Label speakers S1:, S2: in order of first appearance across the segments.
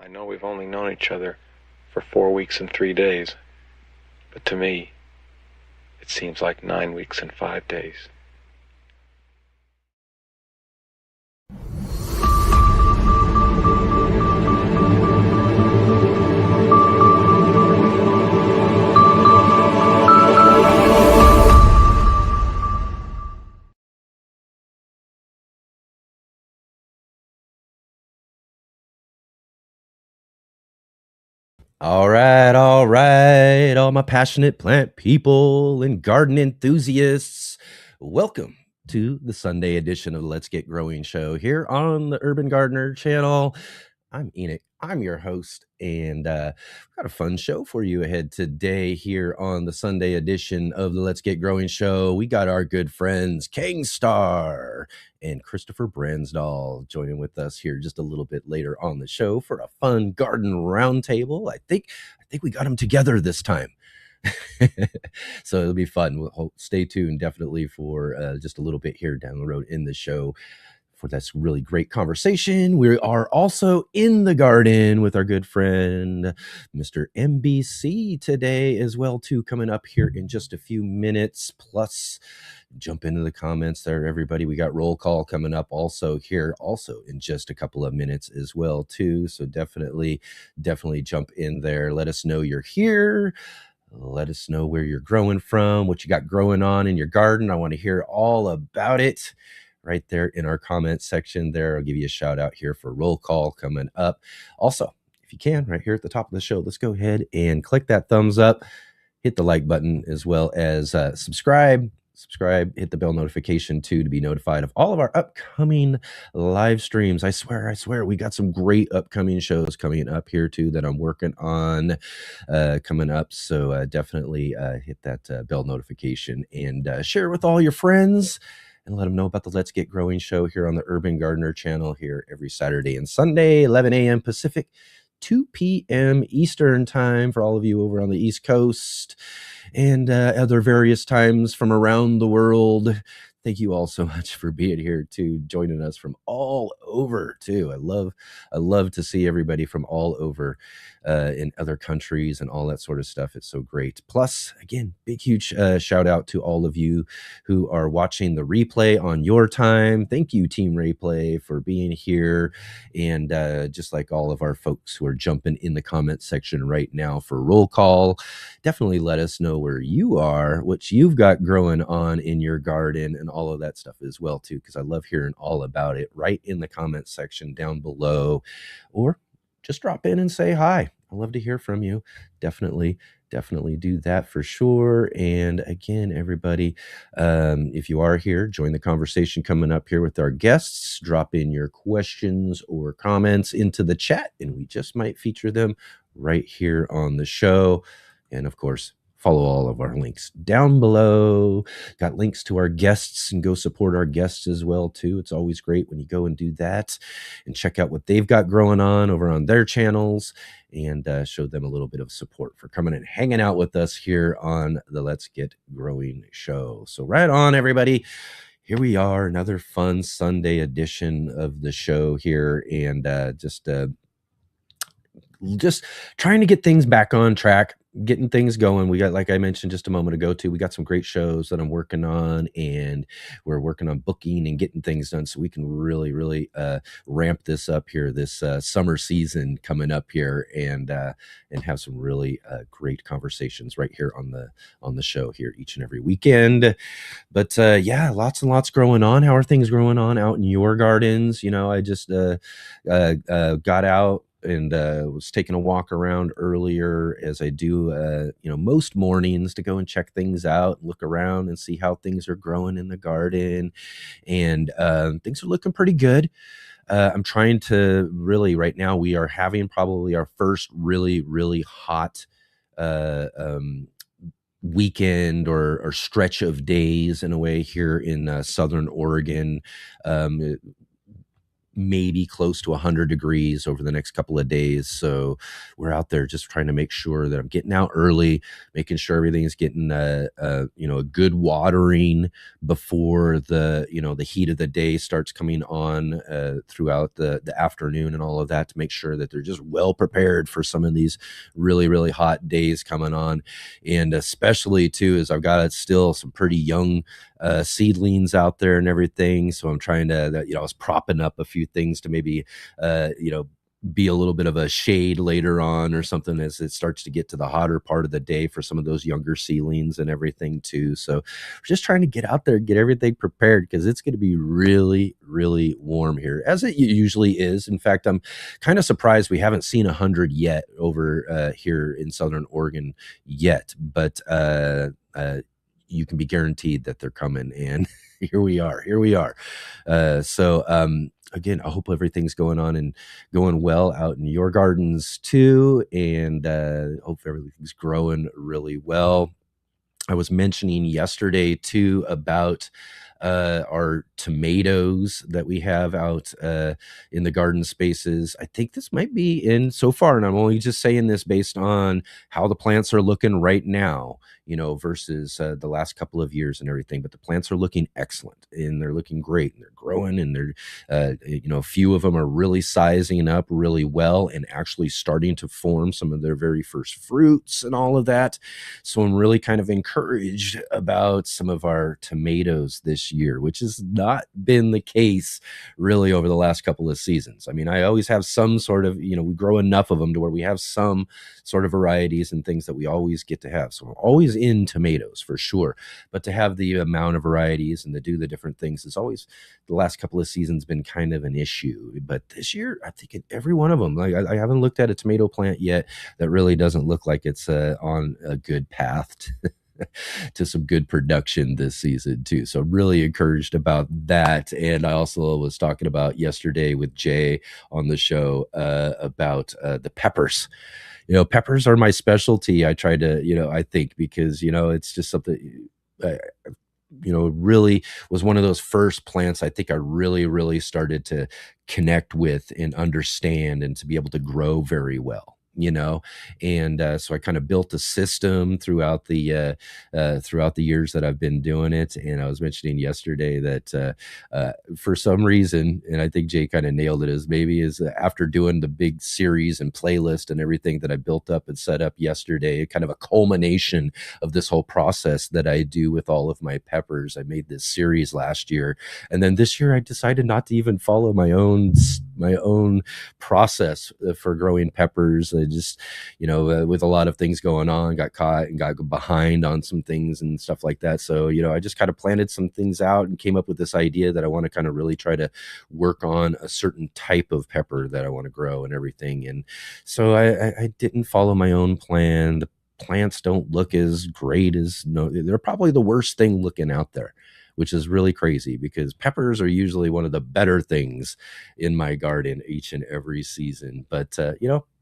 S1: I know we've only known each other for 4 weeks and 3 days, but to me, it seems like 9 weeks and 5 days.
S2: All right, all my passionate plant people and garden enthusiasts. Welcome to the Sunday edition of the Let's Get Growing show here on the Urban Gardener channel. I'm Enoch. I'm your host, and we've got a fun show for you ahead today here on the Sunday edition of the Let's Get Growing show. We got our good friends Khang Starr and Christopher Brandsdal joining with us here just a little bit later on the show for a fun garden roundtable. I think we got them together this time. So it'll be fun. We'll stay tuned definitely for just a little bit here down the road in the show for this really great conversation. We are also in the garden with our good friend Mr. MBC today as well too, coming up here in just a few minutes. Plus jump into the comments there, everybody. We got roll call coming up also here also in just a couple of minutes as well too. So definitely jump in there. Let us know you're here. Let us know where you're growing from, what you got growing on in your garden. I want to hear all about it right there in our comment section there. I'll give you a shout out here for roll call coming up. Also, if you can, right here at the top of the show, let's go ahead and click that thumbs up, hit the like button, as well as subscribe, hit the bell notification too to be notified of all of our upcoming live streams. I swear, we got some great upcoming shows coming up here too that I'm working on coming up. So definitely hit that bell notification and share with all your friends and let them know about the Let's Get Growing show here on the Urban Gardener channel here every Saturday and Sunday, 11 a.m. Pacific, 2 p.m. Eastern time for all of you over on the East Coast and other various times from around the world. Thank you all so much for being here too, joining us from all over too. I love to see everybody from all over in other countries and all that sort of stuff. It's so great. Plus, again, big huge shout out to all of you who are watching the replay on your time. Thank you, Team Replay, for being here. And just like all of our folks who are jumping in the comment section right now for roll call, definitely let us know where you are, what you've got growing on in your garden and all of that stuff as well too, because I love hearing all about it right in the comment section down below, or just drop in and say hi. I love to hear from you. Definitely do that for sure. And again, everybody, if you are here, join the conversation coming up here with our guests. Drop in your questions or comments into the chat, and we just might feature them right here on the show. And of course, follow all of our links down below. Got links to our guests, and go support our guests as well too. It's always great when you go and do that and check out what they've got growing on over on their channels, and show them a little bit of support for coming and hanging out with us here on the Let's Get Growing show. So right on, everybody. Here we are, another fun Sunday edition of the show here, and just trying to get things back on track, getting things going. We got, like I mentioned just a moment ago too, we got some great shows that I'm working on, and we're working on booking and getting things done so we can really ramp this up here this summer season coming up here, and have some really great conversations right here on the show here each and every weekend. But yeah, lots and lots growing on. How are things growing on out in your gardens? I just got out and was taking a walk around earlier, as I do most mornings, to go and check things out, look around and see how things are growing in the garden. And things are looking pretty good. I'm trying to right now, we are having probably our first really hot weekend or stretch of days in a way here in Southern Oregon. maybe close to 100 degrees over the next couple of days. So we're out there just trying to make sure that I'm getting out early, making sure everything's getting a good watering before the heat of the day starts coming on throughout the afternoon and all of that, to make sure that they're just well prepared for some of these really, really hot days coming on. And especially too, is I've got still some pretty young seedlings out there and everything. So I'm trying to, I was propping up a few things to maybe, be a little bit of a shade later on or something as it starts to get to the hotter part of the day for some of those younger seedlings and everything too. So we're just trying to get out there, get everything prepared, because it's going to be really, really warm here, as it usually is. In fact, I'm kind of surprised we haven't seen 100 yet over here in Southern Oregon yet, but you can be guaranteed that they're coming. And here we are. Again, I hope everything's going on and going well out in your gardens too. And hope everything's growing really well. I was mentioning yesterday too about our tomatoes that we have out in the garden spaces. I think this might be in so far, and I'm only just saying this based on how the plants are looking right now, versus the last couple of years and everything. But the plants are looking excellent, and they're looking great, and they're growing, and they're, a few of them are really sizing up really well and actually starting to form some of their very first fruits and all of that. So I'm really kind of encouraged about some of our tomatoes this year, which has not been the case really over the last couple of seasons. I mean, I always have some sort of, we grow enough of them to where we have some sort of varieties and things that we always get to have. So I'm always in tomatoes for sure, but to have the amount of varieties and to do the different things is always, the last couple of seasons, been kind of an issue. But this year, I think in every one of them, like I haven't looked at a tomato plant yet that really doesn't look like it's on a good path to some good production this season too. So really encouraged about that. And I also was talking about yesterday with Jay on the show about the peppers. Peppers are my specialty. I try to, I think, because, it's just something, really was one of those first plants I think I really, really started to connect with and understand and to be able to grow very well. And so I kind of built a system throughout the years that I've been doing it. And I was mentioning yesterday that for some reason, and I think Jay kind of nailed it, is after doing the big series and playlist and everything that I built up and set up yesterday, kind of a culmination of this whole process that I do with all of my peppers. I made this series last year, and then this year I decided not to even follow my own process for growing peppers. I just, with a lot of things going on, got caught and got behind on some things and stuff like that. So, I just kind of planted some things out and came up with this idea that I want to kind of really try to work on a certain type of pepper that I want to grow and everything. And so I didn't follow my own plan. The plants don't look as great as, they're probably the worst thing looking out there, which is really crazy because peppers are usually one of the better things in my garden each and every season. But,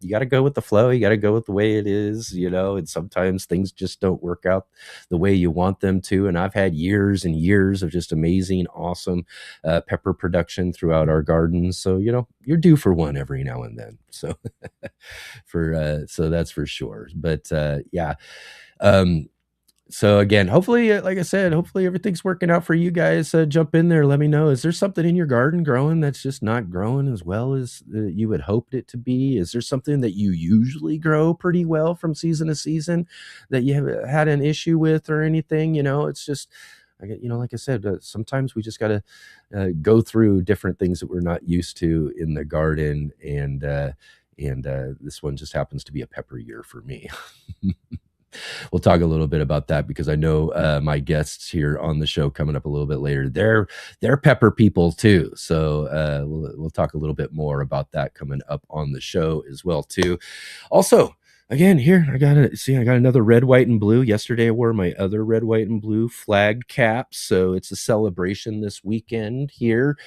S2: you got to go with the flow. You got to go with the way it is, and sometimes things just don't work out the way you want them to. And I've had years and years of just amazing, awesome pepper production throughout our gardens. So, you're due for one every now and then. So so that's for sure. But yeah. So again, hopefully, like I said, hopefully everything's working out for you guys. Jump in there. Let me know. Is there something in your garden growing that's just not growing as well as you had hoped it to be? Is there something that you usually grow pretty well from season to season that you have had an issue with or anything? It's just, like I said, sometimes we just got to go through different things that we're not used to in the garden. And this one just happens to be a pepper year for me. We'll talk a little bit about that because I know my guests here on the show coming up a little bit later, they're pepper people too. So we'll talk a little bit more about that coming up on the show as well too. Also, again, here I got another red, white, and blue. Yesterday I wore my other red, white, and blue flagged cap. So it's a celebration this weekend here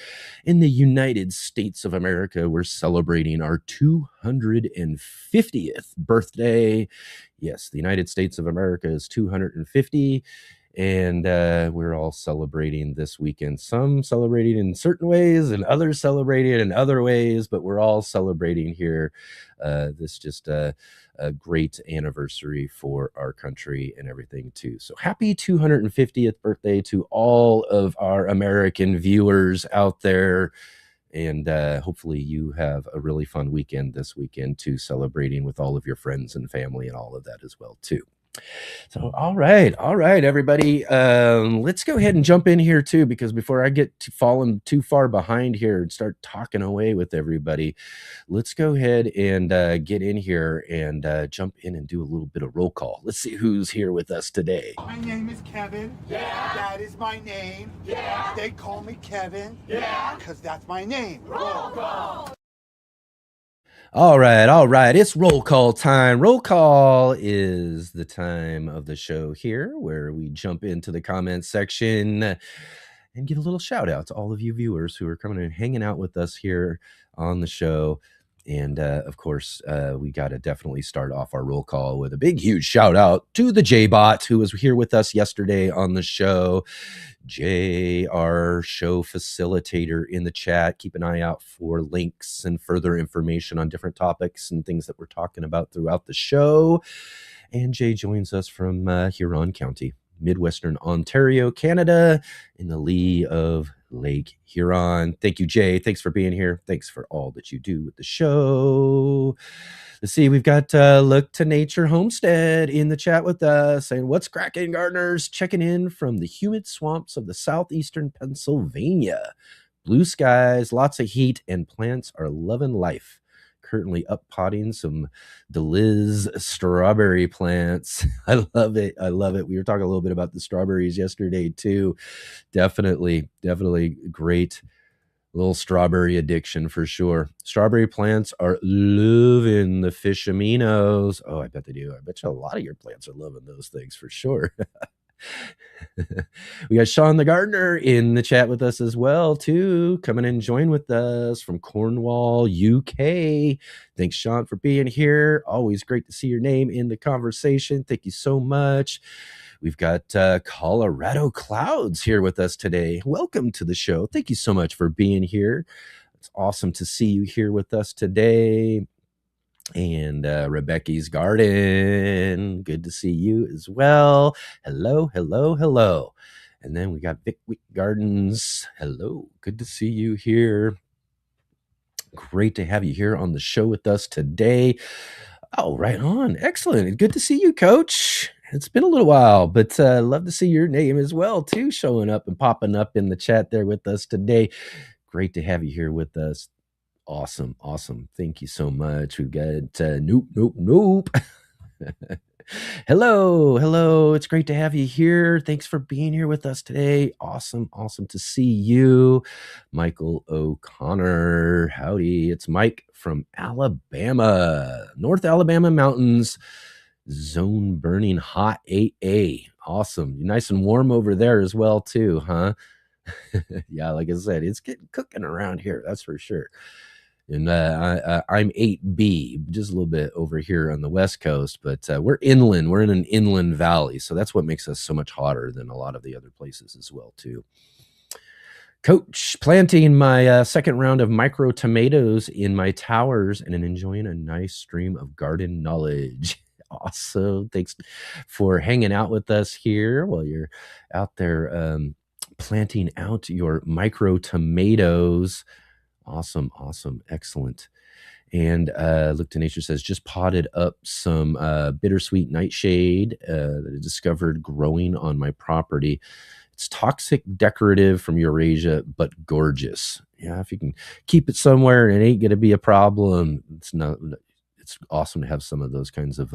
S2: in the United States of America. We're celebrating our 250th birthday. Yes, the United States of America is 250. And we're all celebrating this weekend. Some celebrating in certain ways and others celebrating in other ways, but we're all celebrating here. This just a great anniversary for our country and everything too. So happy 250th birthday to all of our American viewers out there. And hopefully you have a really fun weekend this weekend too, celebrating with all of your friends and family and all of that as well too. So, all right, everybody. Let's go ahead and jump in here too, because before I get to falling too far behind here and start talking away with everybody, let's go ahead and get in here and jump in and do a little bit of roll call. Let's see who's here with us today.
S3: My name is Kevin.
S4: Yeah.
S3: That is my name.
S4: Yeah.
S3: They call me Kevin.
S4: Yeah.
S3: Because that's my name.
S4: Roll call.
S2: All right. It's roll call time. Roll call is the time of the show here where we jump into the comments section and give a little shout out to all of you viewers who are coming and hanging out with us here on the show. And of course, we got to definitely start off our roll call with a big, huge shout out to the J-Bot who was here with us yesterday on the show. Jay, our show facilitator in the chat. Keep an eye out for links and further information on different topics and things that we're talking about throughout the show. And Jay joins us from Huron County, Midwestern Ontario, Canada, in the lee of Lake Huron. Thank you, Jay. Thanks for being here. Thanks for all that you do with the show. Let's see, we've got Look to Nature Homestead in the chat with us saying, what's cracking, gardeners? Checking in from the humid swamps of the southeastern Pennsylvania. Blue skies, lots of heat, and plants are loving life. Currently up potting some Deliz strawberry plants. I love it. We were talking a little bit about the strawberries yesterday too. Definitely great little strawberry addiction for sure. Strawberry plants are loving the fish aminos. Oh, I bet they do. I bet you a lot of your plants are loving those things for sure. We got Sean the gardener in the chat with us as well too, coming and join with us from Cornwall, UK. Thanks, Sean, for being here. Always great to see your name in the conversation. Thank you so much. We've got Colorado Clouds here with us today. Welcome to the show. Thank you so much for being here. It's awesome to see you here with us today. And Rebecca's Garden, good to see you as well. Hello. And then we got Vic Wick Gardens. Hello, good to see you here. Great to have you here on the show with us today. Oh, right on. Excellent. Good to see you, Coach. It's been a little while, but love to see your name as well, too, showing up and popping up in the chat there with us today. Great to have you here with us. Awesome. Thank you so much. We've got Nope. Hello. It's great to have you here. Thanks for being here with us today. Awesome to see you. Michael O'Connor. Howdy. It's Mike from Alabama, North Alabama mountains. Zone burning hot 8A. Awesome. Nice and warm over there as well too, huh? Yeah, like I said, it's getting cooking around here. That's for sure. And I'm 8B, just a little bit over here on the West Coast, but we're inland. We're in an inland valley, so that's what makes us so much hotter than a lot of the other places as well, too. Coach, planting my second round of micro tomatoes in my towers and enjoying a nice stream of garden knowledge. Awesome. Thanks for hanging out with us here while you're out there planting out your micro tomatoes. Awesome. Excellent. And Look to Nature says, just potted up some bittersweet nightshade that I discovered growing on my property. It's toxic decorative from Eurasia, but gorgeous. Yeah, if you can keep it somewhere and it ain't going to be a problem. It's awesome to have some of those kinds of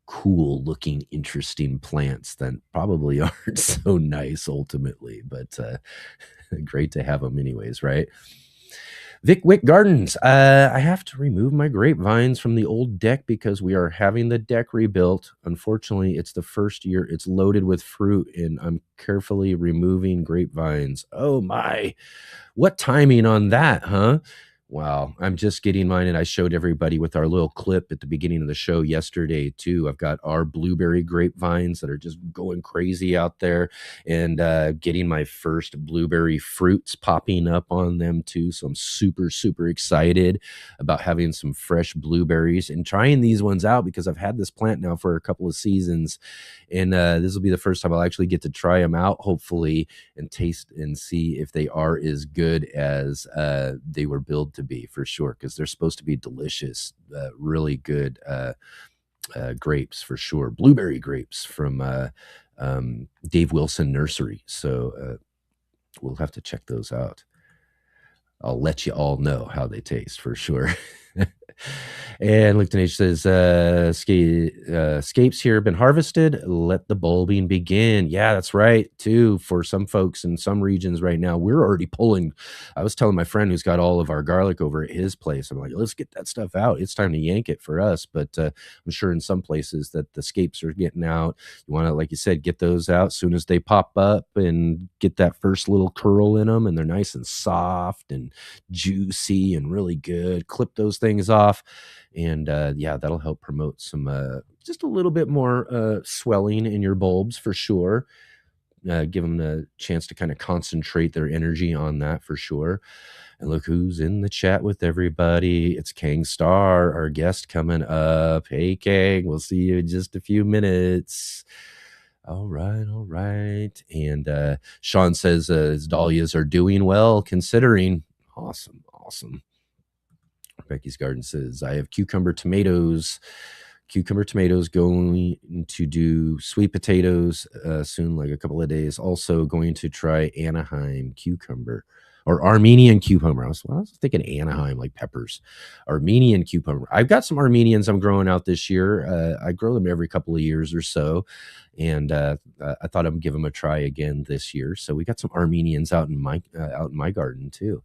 S2: cool looking, interesting plants that probably aren't so nice ultimately, but great to have them anyways, right? Vic Wick Gardens. I have to remove my grapevines from the old deck because we are having the deck rebuilt. Unfortunately, it's the first year it's loaded with fruit and I'm carefully removing grapevines. Oh my, what timing on that, huh? Wow. I'm just getting mine, and I showed everybody with our little clip at the beginning of the show yesterday too. I've got our blueberry grapevines that are just going crazy out there, and getting my first blueberry fruits popping up on them too. So I'm super, super excited about having some fresh blueberries and trying these ones out, because I've had this plant now for a couple of seasons, and this will be the first time I'll actually get to try them out, hopefully, and taste and see if they are as good as they were billed to be, for sure, because they're supposed to be delicious, really good grapes for sure. Blueberry grapes from Dave Wilson Nursery. So we'll have to check those out. I'll let you all know how they taste for sure. And Lipton H says, scapes here have been harvested. Let the bulbing begin. Yeah, that's right, too. For some folks in some regions right now, we're already pulling. I was telling my friend who's got all of our garlic over at his place, I'm like, let's get that stuff out. It's time to yank it for us. But I'm sure in some places that the scapes are getting out. You want to, like you said, get those out as soon as they pop up and get that first little curl in them, and they're nice and soft and juicy and really good. Clip those things off, and yeah, that'll help promote some just a little bit more swelling in your bulbs for sure. Give them a chance to kind of concentrate their energy on that for sure. And look who's in the chat with everybody. It's Khang Starr, our guest, coming up. Hey, Khang, we'll see you in just a few minutes. All right. And Sean says his dahlias are doing well, considering. Awesome. Becky's Garden says, I have cucumber tomatoes going to do sweet potatoes soon, like a couple of days. Also going to try Anaheim cucumber or Armenian cucumber. I was thinking Anaheim, like peppers. Armenian cucumber. I've got some Armenians I'm growing out this year. I grow them every couple of years or so. And I thought I'd give them a try again this year. So we got some Armenians out in my garden too.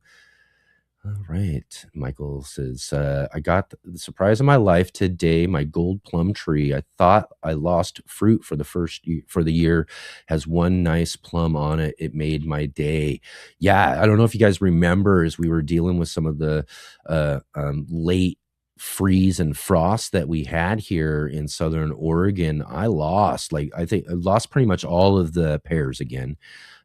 S2: All right. Michael says, I got the surprise of my life today. My gold plum tree. I thought I lost fruit for the year. Has one nice plum on it. It made my day. Yeah. I don't know if you guys remember, as we were dealing with some of the late freeze and frost that we had here in Southern Oregon, I lost pretty much all of the pears again.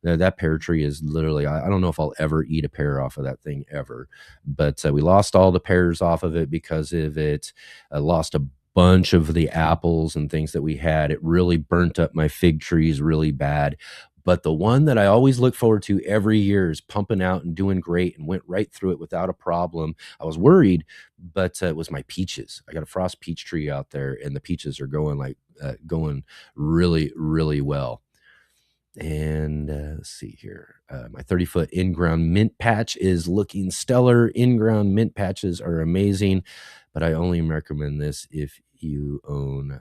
S2: That pear tree is literally, I don't know if I'll ever eat a pear off of that thing ever, but we lost all the pears off of it because of it. I lost a bunch of the apples and things that we had. It really burnt up my fig trees really bad. But the one that I always look forward to every year is pumping out and doing great, and went right through it without a problem. I was worried, but it was my peaches. I got a frost peach tree out there, and the peaches are going really, really well. And let's see here. My 30-foot in-ground mint patch is looking stellar. In-ground mint patches are amazing, but I only recommend this if you own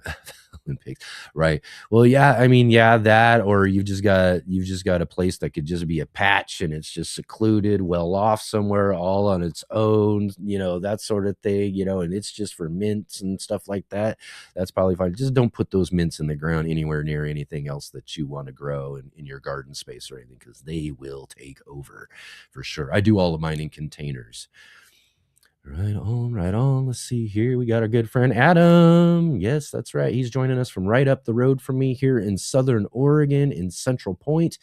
S2: Olympics, right? Well, yeah, I mean, yeah, that, or you've just got a place that could just be a patch and it's just secluded, well off somewhere, all on its own, that sort of thing, and it's just for mints and stuff like that. That's probably fine. Just don't put those mints in the ground anywhere near anything else that you want to grow in your garden space or anything, because they will take over for sure. I do all of mine in containers. Right on. Let's see here. We got our good friend Adam. Yes, that's right. He's joining us from right up the road from me here in Southern Oregon in Central Point.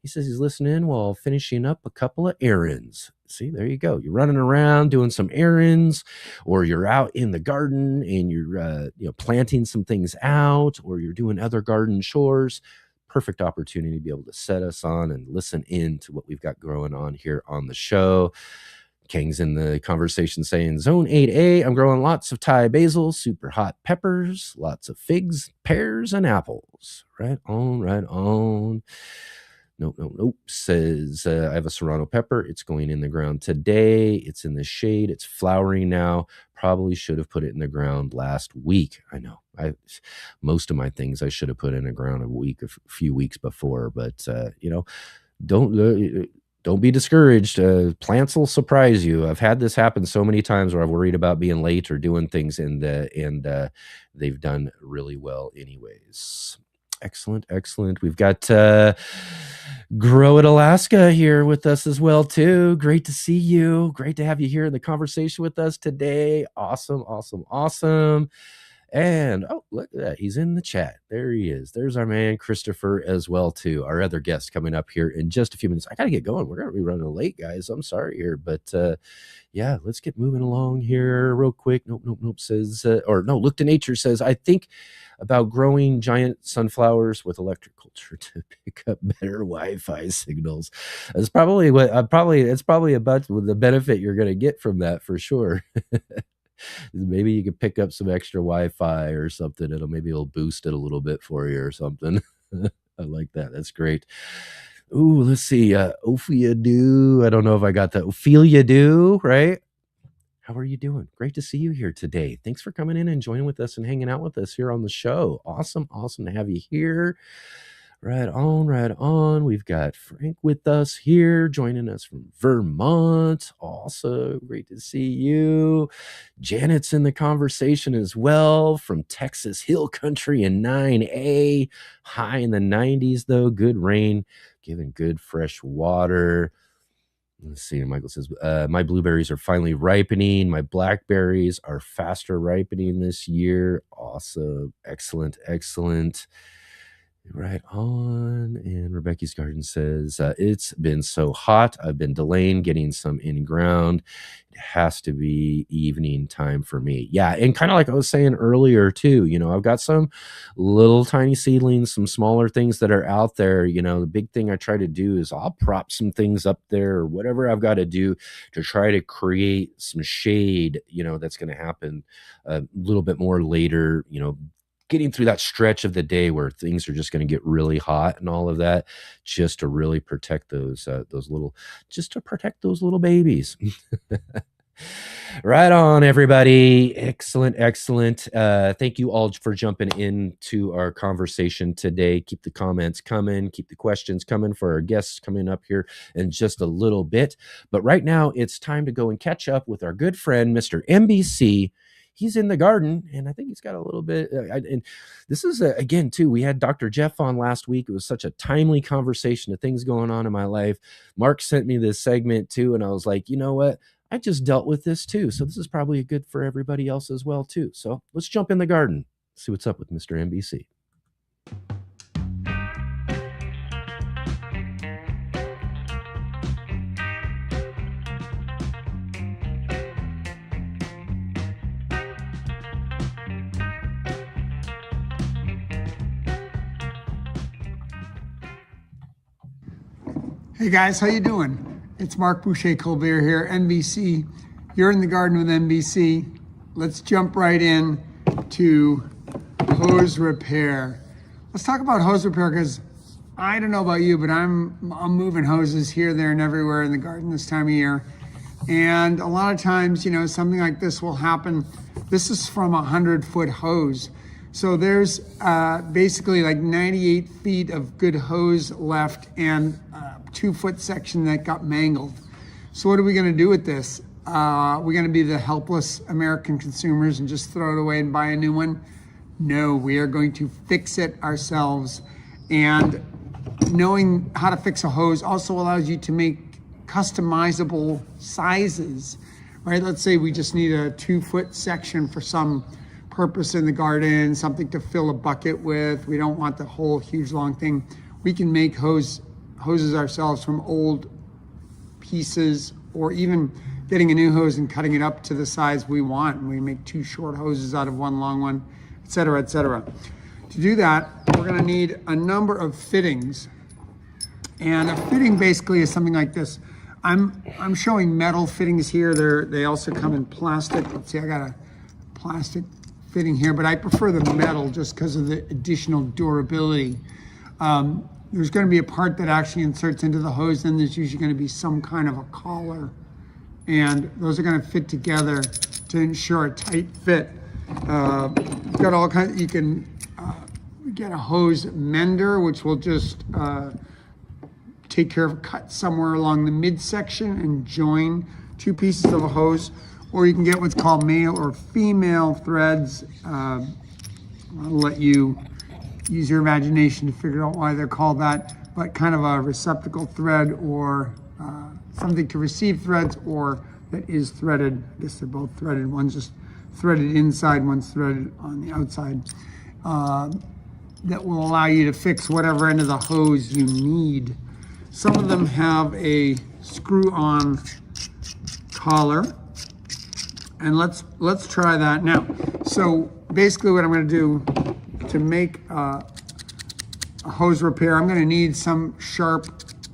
S2: He says he's listening while finishing up a couple of errands. See, there you go. You're running around doing some errands, or you're out in the garden and you're planting some things out, or you're doing other garden chores. Perfect opportunity to be able to set us on and listen in to what we've got growing on here on the show. Khang's in the conversation saying, Zone 8A, I'm growing lots of Thai basil, super hot peppers, lots of figs, pears, and apples. Right on. Nope. Says, I have a serrano pepper. It's going in the ground today. It's in the shade. It's flowering now. Probably should have put it in the ground last week. I know. Most of my things I should have put in the ground a few weeks before, but, don't be discouraged. Plants will surprise you. I've had this happen so many times where I've worried about being late or doing things, and they've done really well anyways. Excellent. We've got Grow It Alaska here with us as well too. Great to see you. Great to have you here in the conversation with us today. Awesome. And oh, look at that. He's in the chat. There he is. There's our man Christopher as well too. Our other guest coming up here in just a few minutes. I got to get going. We're going to be running late, guys. I'm sorry here, but yeah, let's get moving along here real quick. Nope. Says, Look to Nature says, I think about growing giant sunflowers with electric culture to pick up better Wi-Fi signals. That's probably what it's probably about the benefit you're going to get from that for sure. Maybe you could pick up some extra Wi-Fi or something. It'll boost it a little bit for you or something. I like that. That's great. Ooh, let's see. Ophelia Do. I don't know if I got that. Ophelia Do, right? How are you doing? Great to see you here today. Thanks for coming in and joining with us and hanging out with us here on the show. Awesome to have you here. Right on. We've got Frank with us here, joining us from Vermont. Also, great to see you. Janet's in the conversation as well from Texas Hill Country in 9A. High in the 90s, though. Good rain, giving good fresh water. Let's see. Michael says, my blueberries are finally ripening. My blackberries are faster ripening this year. Awesome. Excellent. Right on. And Rebecca's Garden says, it's been so hot. I've been delaying getting some in ground. It has to be evening time for me. Yeah. And kind of like I was saying earlier too, I've got some little tiny seedlings, some smaller things that are out there. The big thing I try to do is I'll prop some things up there or whatever I've got to do to try to create some shade, that's going to happen a little bit more later, getting through that stretch of the day where things are just going to get really hot and all of that, just to really protect those little babies. Right on, everybody. Excellent. Thank you all for jumping into our conversation today. Keep the comments coming, keep the questions coming for our guests coming up here in just a little bit. But right now it's time to go and catch up with our good friend, Mr. MBC. He's in the garden, and I think he's got a little bit. And this is, again, too, we had Dr. Jeff on last week. It was such a timely conversation of things going on in my life. Mark sent me this segment, too, and I was like, you know what? I just dealt with this, too. So this is probably good for everybody else as well, too. So let's jump in the garden, see what's up with Mr. MBC.
S3: Hey guys, how you doing? It's Mark Boucher-Colbert here, NBC. You're in the garden with NBC. Let's jump right in to hose repair. Let's talk about hose repair because I don't know about you, but I'm moving hoses here, there, and everywhere in the garden this time of year. And a lot of times, something like this will happen. This is from a 100-foot hose. So there's basically like 98 feet of good hose left and a 2-foot section that got mangled. So what are we going to do with this? We're going to be the helpless American consumers and just throw it away and buy a new one? No, we are going to fix it ourselves. And knowing how to fix a hose also allows you to make customizable sizes, right? Let's say we just need a 2-foot section for some purpose in the garden, something to fill a bucket with. We don't want the whole huge long thing. We can make hoses ourselves from old pieces, or even getting a new hose and cutting it up to the size we want. And we make 2 short hoses out of 1 long one, et cetera, et cetera. To do that, we're gonna need a number of fittings. And a fitting basically is something like this. I'm showing metal fittings here. They also come in plastic. Let's see, I got a plastic fitting here, but I prefer the metal just because of the additional durability. There's going to be a part that actually inserts into the hose, and there's usually going to be some kind of a collar, and those are going to fit together to ensure a tight fit. You've got all kinds. You can get a hose mender, which will just take care of a cut somewhere along the midsection and join 2 pieces of a hose. Or you can get what's called male or female threads. I'll let you use your imagination to figure out why they're called that. but kind of a receptacle thread or something to receive threads, or that is threaded. I guess they're both threaded. One's just threaded inside, one's threaded on the outside. That will allow you to fix whatever end of the hose you need. Some of them have a screw-on collar, and let's try that now. So basically what I'm going to do to make a hose repair, I'm going to need some sharp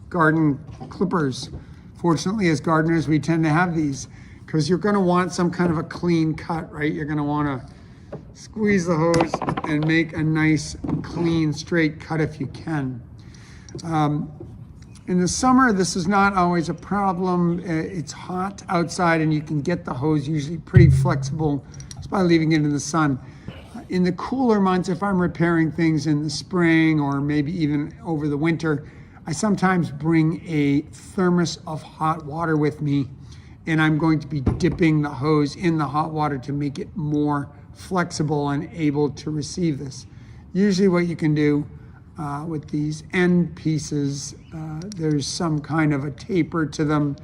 S3: garden clippers. Fortunately, as gardeners, we tend to have these because you're going to want some kind of a clean cut, right? You're going to want to squeeze the hose and make a nice, clean, straight cut if you can. In the summer, this is not always a problem. It's hot outside and you can get the hose usually pretty flexible just by leaving it in the sun. In the cooler months, if I'm repairing things in the spring or maybe even over the winter, I sometimes bring a thermos of hot water with me, and I'm going to be dipping the hose in the hot water to make it more flexible and able to receive this. Usually what you can do with these end pieces, there's some kind of a taper to them,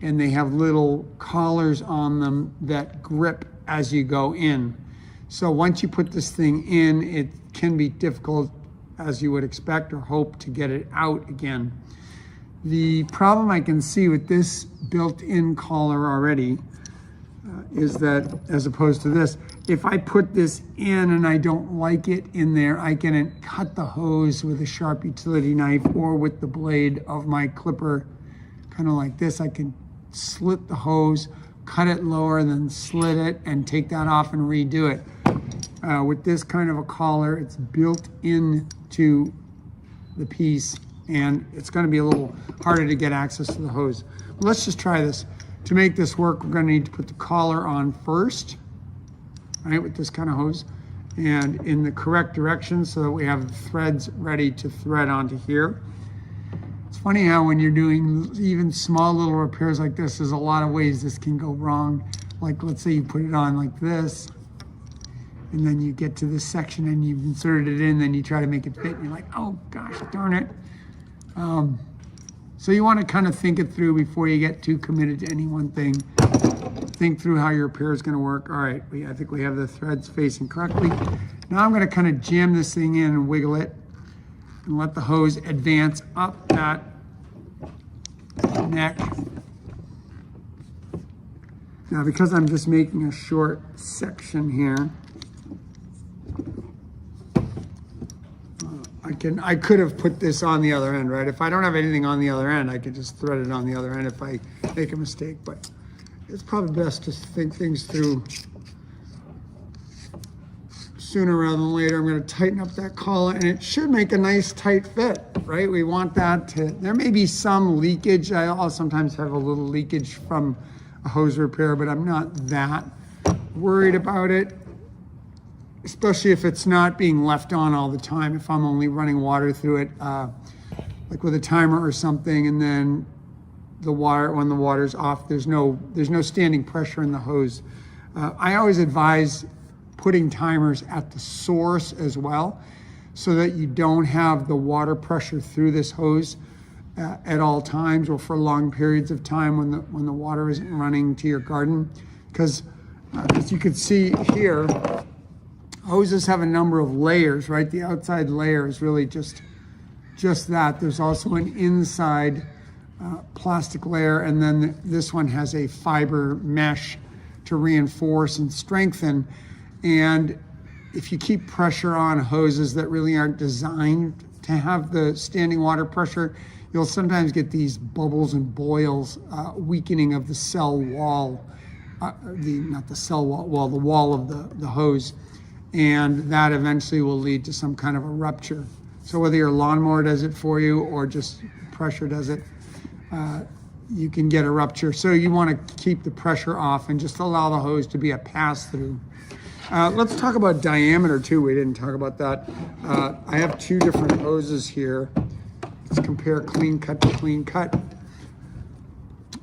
S3: and they have little collars on them that grip as you go in. So once you put this thing in, it can be difficult, as you would expect or hope, to get it out again. The problem I can see with this built-in collar already is that, as opposed to this, if I put this in and I don't like it in there, I can cut the hose with a sharp utility knife or with the blade of my clipper, kind of like this. I can slit the hose, cut it lower, and then slit it and take that off and redo it. With this kind of a collar, it's built into the piece, and it's going to be a little harder to get access to the hose. But let's just try this. To make this work, we're going to need to put the collar on first, right, with this kind of hose, and in the correct direction so that we have the threads ready to thread onto here. It's funny how when you're doing even small little repairs like this, there's a lot of ways this can go wrong. Like, let's say you put it on like this, and then you get to this section and you've inserted it in, then you try to make it fit, and you're like, oh gosh, darn it. So you want to kind of think it through before you get too committed to any one thing. Think through how your repair is going to work. All right, I think we have the threads facing correctly. Now I'm going to kind of jam this thing in and wiggle it and let the hose advance up that neck. Now, because I'm just making a short section here, I could have put this on the other end, right? If I don't have anything on the other end, I could just thread it on the other end if I make a mistake, but it's probably best to think things through sooner rather than later. I'm going to tighten up that collar, and it should make a nice tight fit, right? We want that to, there may be some leakage. I'll sometimes have a little leakage from a hose repair, but I'm not that worried about it, especially if it's not being left on all the time. If I'm only running water through it, like with a timer or something, and then the water, when the water's off, there's no standing pressure in the hose. I always advise putting timers at the source as well, so that you don't have the water pressure through this hose at all times or for long periods of time when the water isn't running to your garden. Because as you can see here, hoses have a number of layers, right? The outside layer is really just that. There's also an inside plastic layer, and then this one has a fiber mesh to reinforce and strengthen. And if you keep pressure on hoses that really aren't designed to have the standing water pressure, you'll sometimes get these bubbles and boils, weakening of the cell wall, not the cell wall, the wall of the hose. And that eventually will lead to some kind of a rupture. So whether your lawnmower does it for you or just pressure does it, you can get a rupture. So you want to keep the pressure off and just allow the hose to be a pass-through. Let's talk about diameter too. We didn't talk about that. I have two different hoses here. Let's compare clean cut to clean cut.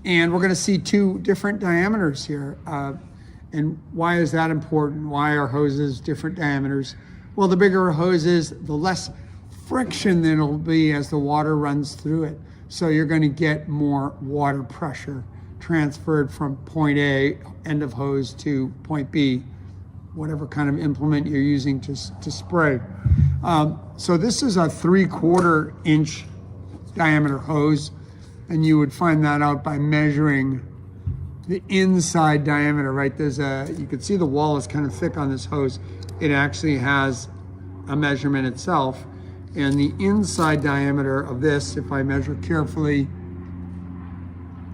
S3: And we're going to see two different diameters here. And why is that important? Why are hoses different diameters? Well, the bigger a hose is, the less friction than it'll be as the water runs through it. So you're going to get more water pressure transferred from point A, end of hose, to point B, whatever kind of implement you're using to spray. So this is a 3/4 inch diameter hose, and you would find that out by measuring the inside diameter, right? You can see the wall is kind of thick on this hose. It actually has a measurement itself, and the inside diameter of this, if I measure carefully,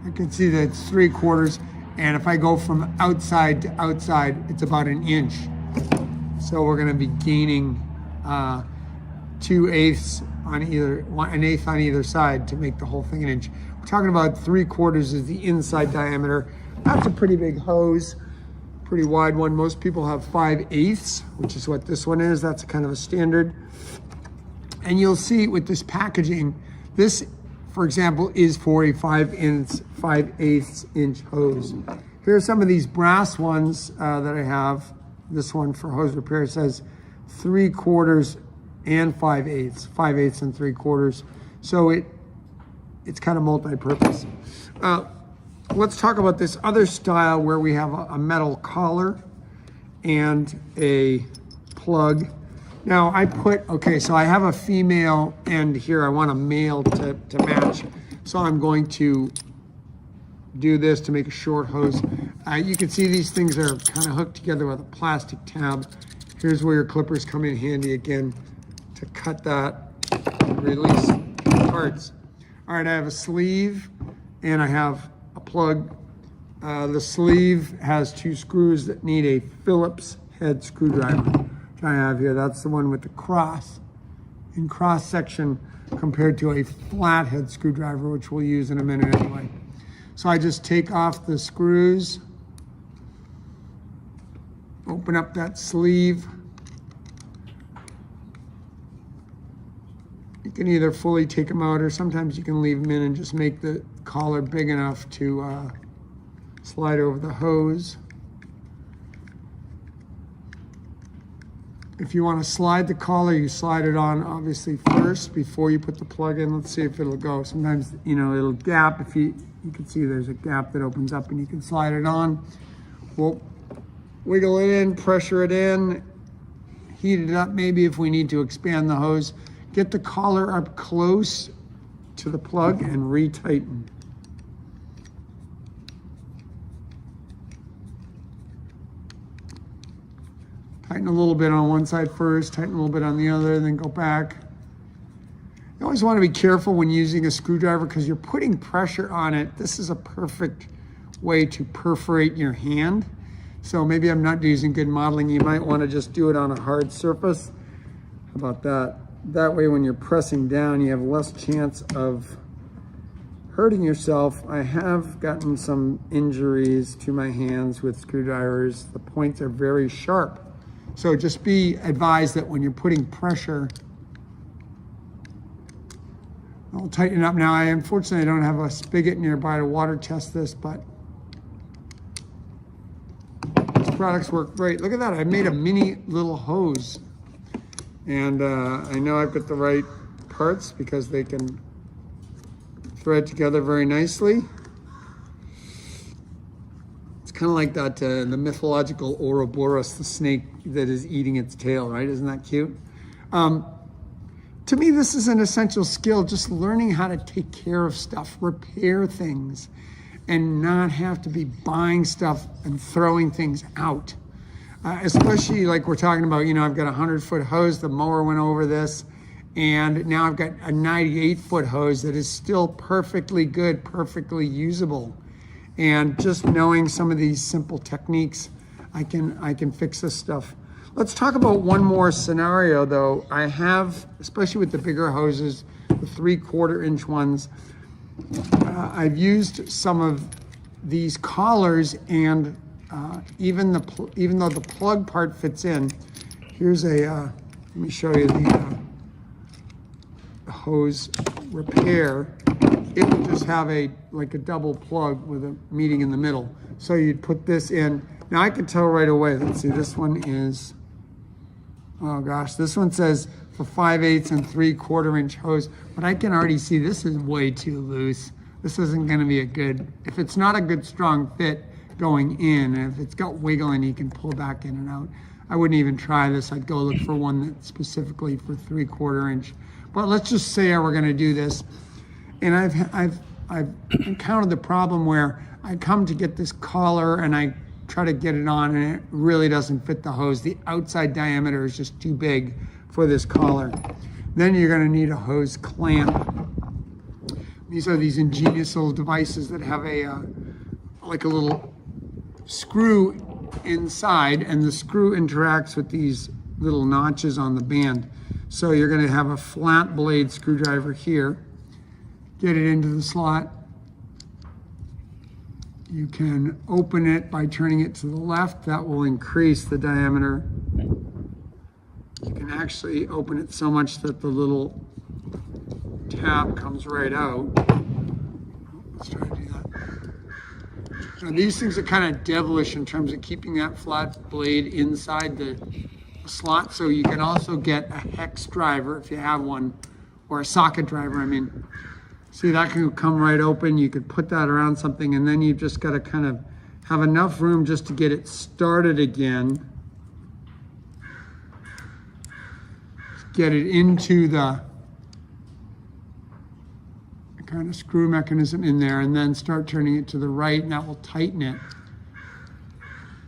S3: I can see that it's 3/4, and if I go from outside to outside, it's about 1 inch. So we're going to be gaining 2/8 on either, 1/8 on either side to make the whole thing 1 inch. We're talking about 3/4 is the inside diameter. That's a pretty big hose, pretty wide one. Most people have 5/8, which is what this one is. That's kind of a standard. And you'll see with this packaging, this, for example, is for a 5/8 inch hose. Here are some of these brass ones that I have. This one for hose repair says 3/4 and 5/8, 5/8 and 3/4. So it's kind of multi-purpose. Let's talk about this other style where we have a metal collar and a plug. Now so I have a female end here. I want a male to match. So I'm going to do this to make a short hose. You can see these things are kind of hooked together with a plastic tab. Here's where your clippers come in handy again to cut that and release parts. All right, I have a sleeve and I have a plug. The sleeve has 2 screws that need a Phillips head screwdriver, which I have here. That's the one with the cross section compared to a flathead screwdriver, which we'll use in a minute anyway. So I just take off the screws, open up that sleeve. You can either fully take them out, or sometimes you can leave them in and just make the collar big enough to slide over the hose. If you want to slide the collar, you slide it on obviously first before you put the plug in. Let's see if it'll go. Sometimes, it'll gap. If you can see there's a gap that opens up and you can slide it on. We'll wiggle it in, pressure it in, heat it up maybe if we need to expand the hose. Get the collar up close to the plug and retighten. Tighten a little bit on one side first, tighten a little bit on the other, then go back. You always want to be careful when using a screwdriver because you're putting pressure on it. This is a perfect way to perforate your hand. So maybe I'm not using good modeling. You might want to just do it on a hard surface. How about that? That way when you're pressing down, you have less chance of hurting yourself. I have gotten some injuries to my hands with screwdrivers. The points are very sharp. So just be advised that when you're putting pressure, I'll tighten it up now. Unfortunately, I don't have a spigot nearby to water test this, but these products work great. Look at that, I made a mini little hose. And I know I've got the right parts because they can thread together very nicely. It's kind of like that, the mythological Ouroboros, the snake that is eating its tail, right? Isn't that cute? To me, this is an essential skill, just learning how to take care of stuff, repair things, and not have to be buying stuff and throwing things out. Especially like we're talking about, I've got a 100-foot hose, the mower went over this, and now I've got a 98-foot hose that is still perfectly good, perfectly usable. And just knowing some of these simple techniques, I can fix this stuff. Let's talk about one more scenario though. I have, especially with the bigger hoses, the 3/4 inch ones, I've used some of these collars, and even though the plug part fits in, here's let me show you the hose repair. It would just have like a double plug with a meeting in the middle. So you'd put this in. Now I can tell right away. Let's see, this one is, oh gosh, this one says for 5/8 and 3/4 inch hose, but I can already see this is way too loose. This isn't gonna be a good, if it's not a good strong fit going in, and if it's got wiggle and you can pull back in and out, I wouldn't even try this. I'd go look for one that's specifically for 3/4 inch. But let's just say we're gonna do this. And I've encountered the problem where I come to get this collar and I try to get it on and it really doesn't fit the hose. The outside diameter is just too big for this collar. Then you're gonna need a hose clamp. These are these ingenious little devices that have like a little screw inside, and the screw interacts with these little notches on the band. So you're gonna have a flat blade screwdriver here. Get it into the slot. You can open it by turning it to the left. That will increase the diameter. You can actually open it so much that the little tab comes right out. Let's try to do that. Now, these things are kind of devilish in terms of keeping that flat blade inside the slot. So you can also get a hex driver if you have one, or a socket driver, I mean. See, that can come right open. You could put that around something, and then you've just got to kind of have enough room just to get it started again. Get it into the kind of screw mechanism in there, and then start turning it to the right, and that will tighten it.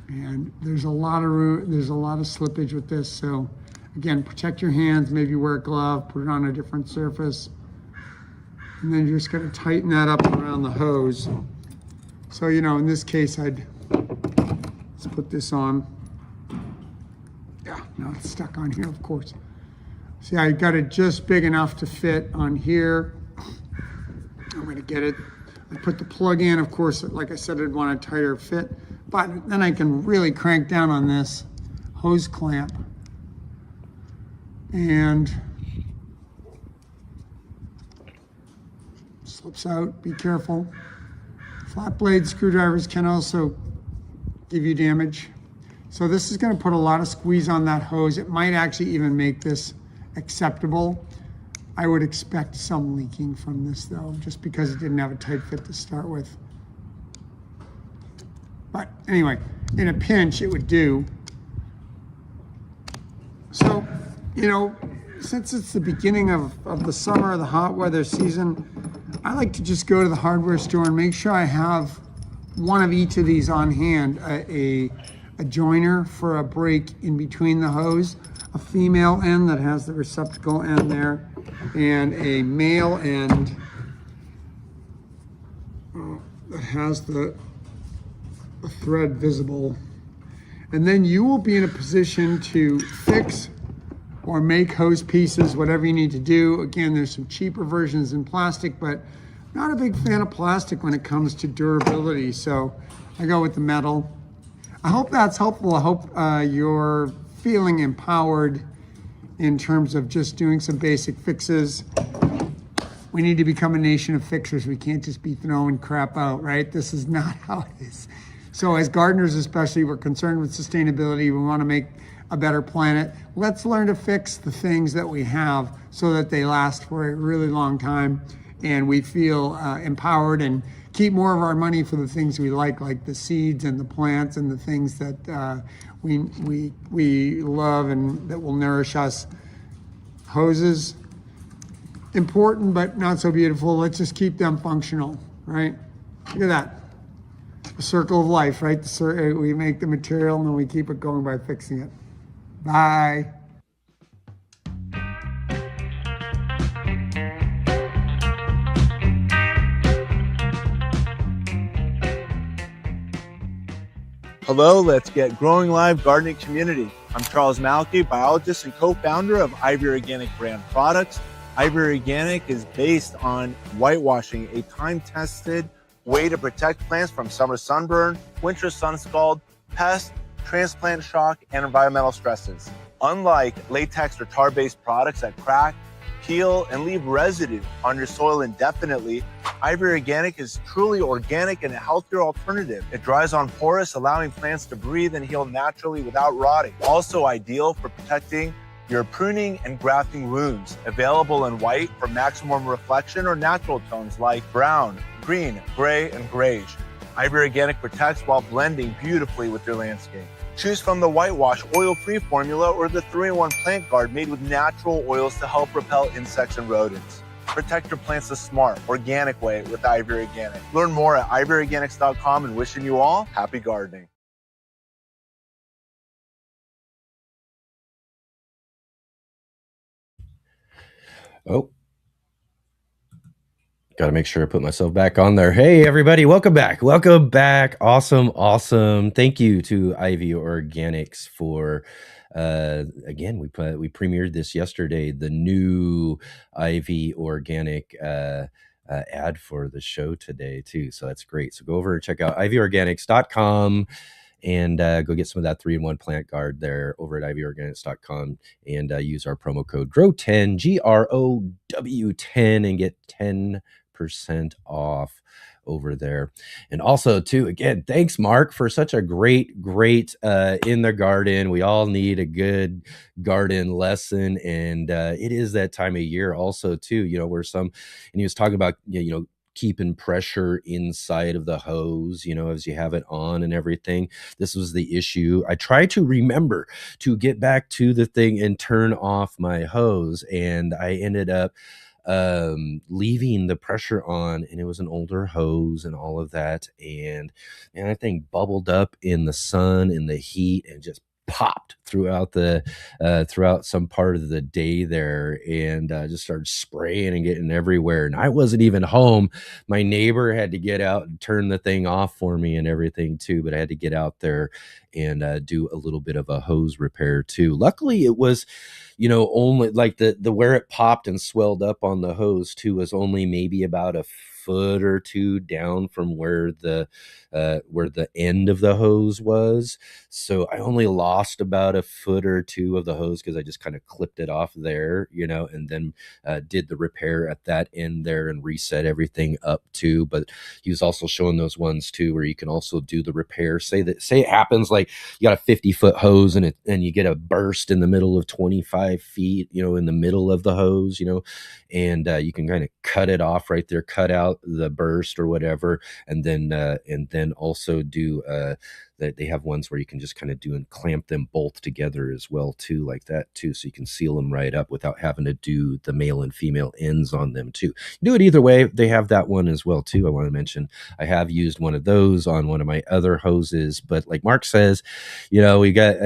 S3: And there's a lot of room, there's a lot of slippage with this. So again, protect your hands, maybe wear a glove, put it on a different surface. And then you're just gonna tighten that up around the hose. So, you know, in this case, let's put this on. Yeah, now it's stuck on here, of course. See, I got it just big enough to fit on here. I'm gonna get it. I put the plug in, of course, like I said, I'd want a tighter fit, but then I can really crank down on this hose clamp. And slips out, be careful. Flat blade screwdrivers can also give you damage. So this is gonna put a lot of squeeze on that hose. It might actually even make this acceptable. I would expect some leaking from this though, just because it didn't have a tight fit to start with. But anyway, in a pinch, it would do. So, you know, since it's the beginning of the summer, the hot weather season, I like to just go to the hardware store and make sure I have one of each of these on hand, a joiner for a break in between the hose, a female end that has the receptacle end there, and a male end that has the thread visible. And then you will be in a position to fix or make hose pieces, whatever you need to do. Again, there's some cheaper versions in plastic, but not a big fan of plastic when it comes to durability. So I go with the metal. I hope that's helpful. I hope you're feeling empowered in terms of just doing some basic fixes. We need to become a nation of fixers. We can't just be throwing crap out, right? This is not how it is. So as gardeners especially, we're concerned with sustainability. We want to make a better planet. Let's learn to fix the things that we have so that they last for a really long time and we feel empowered and keep more of our money for the things we like the seeds and the plants and the things that we love and that will nourish us. Hoses, important but not so beautiful. Let's just keep them functional, right? Look at that. The circle of life, right? We make the material and then we keep it going by fixing it. Bye.
S4: Hello, Let's Get Growing Live gardening community. I'm Charles Malky, biologist and co-founder of Ivy Organic brand products. Ivy Organic is based on whitewashing, a time-tested way to protect plants from summer sunburn, winter sun scald, pests, transplant shock, and environmental stresses. Unlike latex or tar-based products that crack, peel, and leave residue on your soil indefinitely, Ivy Organic is truly organic and a healthier alternative. It dries on porous, allowing plants to breathe and heal naturally without rotting. Also ideal for protecting your pruning and grafting wounds. Available in white for maximum reflection or natural tones like brown, green, gray, and grayish. Ivory Organic protects while blending beautifully with your landscape. Choose from the whitewash oil-free formula or the 3-in-1 plant guard made with natural oils to help repel insects and rodents. Protect your plants the smart, organic way with Ivory Organic. Learn more at ivoryorganics.com and wishing you all happy gardening.
S2: Oh, got to make sure I put myself back on there. Hey, everybody, welcome back. Welcome back. Awesome. Awesome. Thank you to Ivy Organics for, again, we premiered this yesterday, the new Ivy Organic ad for the show today, too. So that's great. So go over and check out ivyorganics.com. And go get some of that 3-in-1 plant guard there over at ivyorganics.com and use our promo code GROW10, GROW10, and get 10% off over there. And also, too, again, thanks, Mark, for such a great in the garden. We all need a good garden lesson. And it is that time of year also, too, where and he was talking about, keeping pressure inside of the hose, as you have it on and everything. This was the issue. I try to remember to get back to the thing and turn off my hose, and I ended up leaving the pressure on, and it was an older hose and all of that, and that thing bubbled up in the sun, in the heat, and just popped throughout some part of the day there, and just started spraying and getting everywhere. And I wasn't even home. My neighbor had to get out and turn the thing off for me and everything too, but I had to get out there and do a little bit of a hose repair too. Luckily it was, only like the where it popped and swelled up on the hose too was only maybe about a foot or two down from where the end of the hose was. So I only lost about a foot or two of the hose because I just kind of clipped it off there, and then did the repair at that end there and reset everything up too. But he was also showing those ones too where you can also do the repair. Say it happens like you got a 50-foot hose and you get a burst in the middle of 25 feet, in the middle of the hose, and you can kind of cut it off right there, cut out the burst or whatever, and then also do that. They have ones where you can just kind of do and clamp them both together as well too, like that too, so you can seal them right up without having to do the male and female ends on them too. Do it either way. They have that one as well too. I want to mention I have used one of those on one of my other hoses, but like Mark says, we got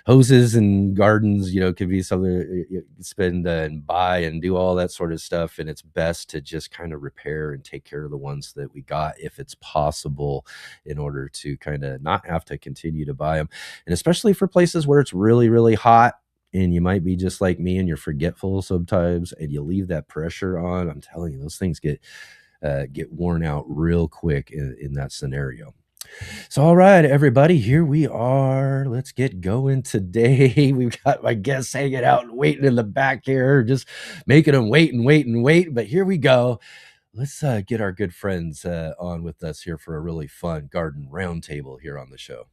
S2: hoses and gardens, could be something you spend and buy and do all that sort of stuff, and it's best to just kind of repair and take care of the ones that we got if it's possible, in order to kind of not have to continue to buy them. And especially for places where it's really, really hot and you might be just like me and you're forgetful sometimes and you leave that pressure on, I'm telling you, those things get worn out real quick in that scenario. So, all right, everybody, here we are. Let's get going today. We've got my guests hanging out and waiting in the back here, just making them wait and wait and wait. But here we go. Let's get our good friends on with us here for a really fun garden roundtable here on the show.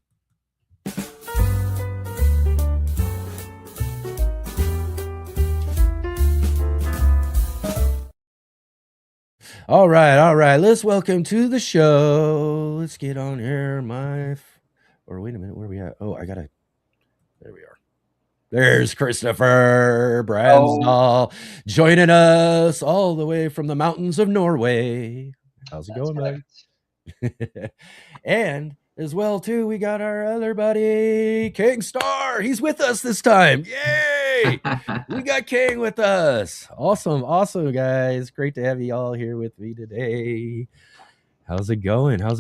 S2: All right. Let's welcome to the show. Let's get on here. Wait a minute. Where are we at? Oh, there we are. There's Christopher Brandsdal joining us all the way from the mountains of Norway. How's it going, man? And as well, too, we got our other buddy, Khang Starr. He's with us this time. Yay! We got Khang with us. Awesome, guys. Great to have you all here with me today. How's it going? How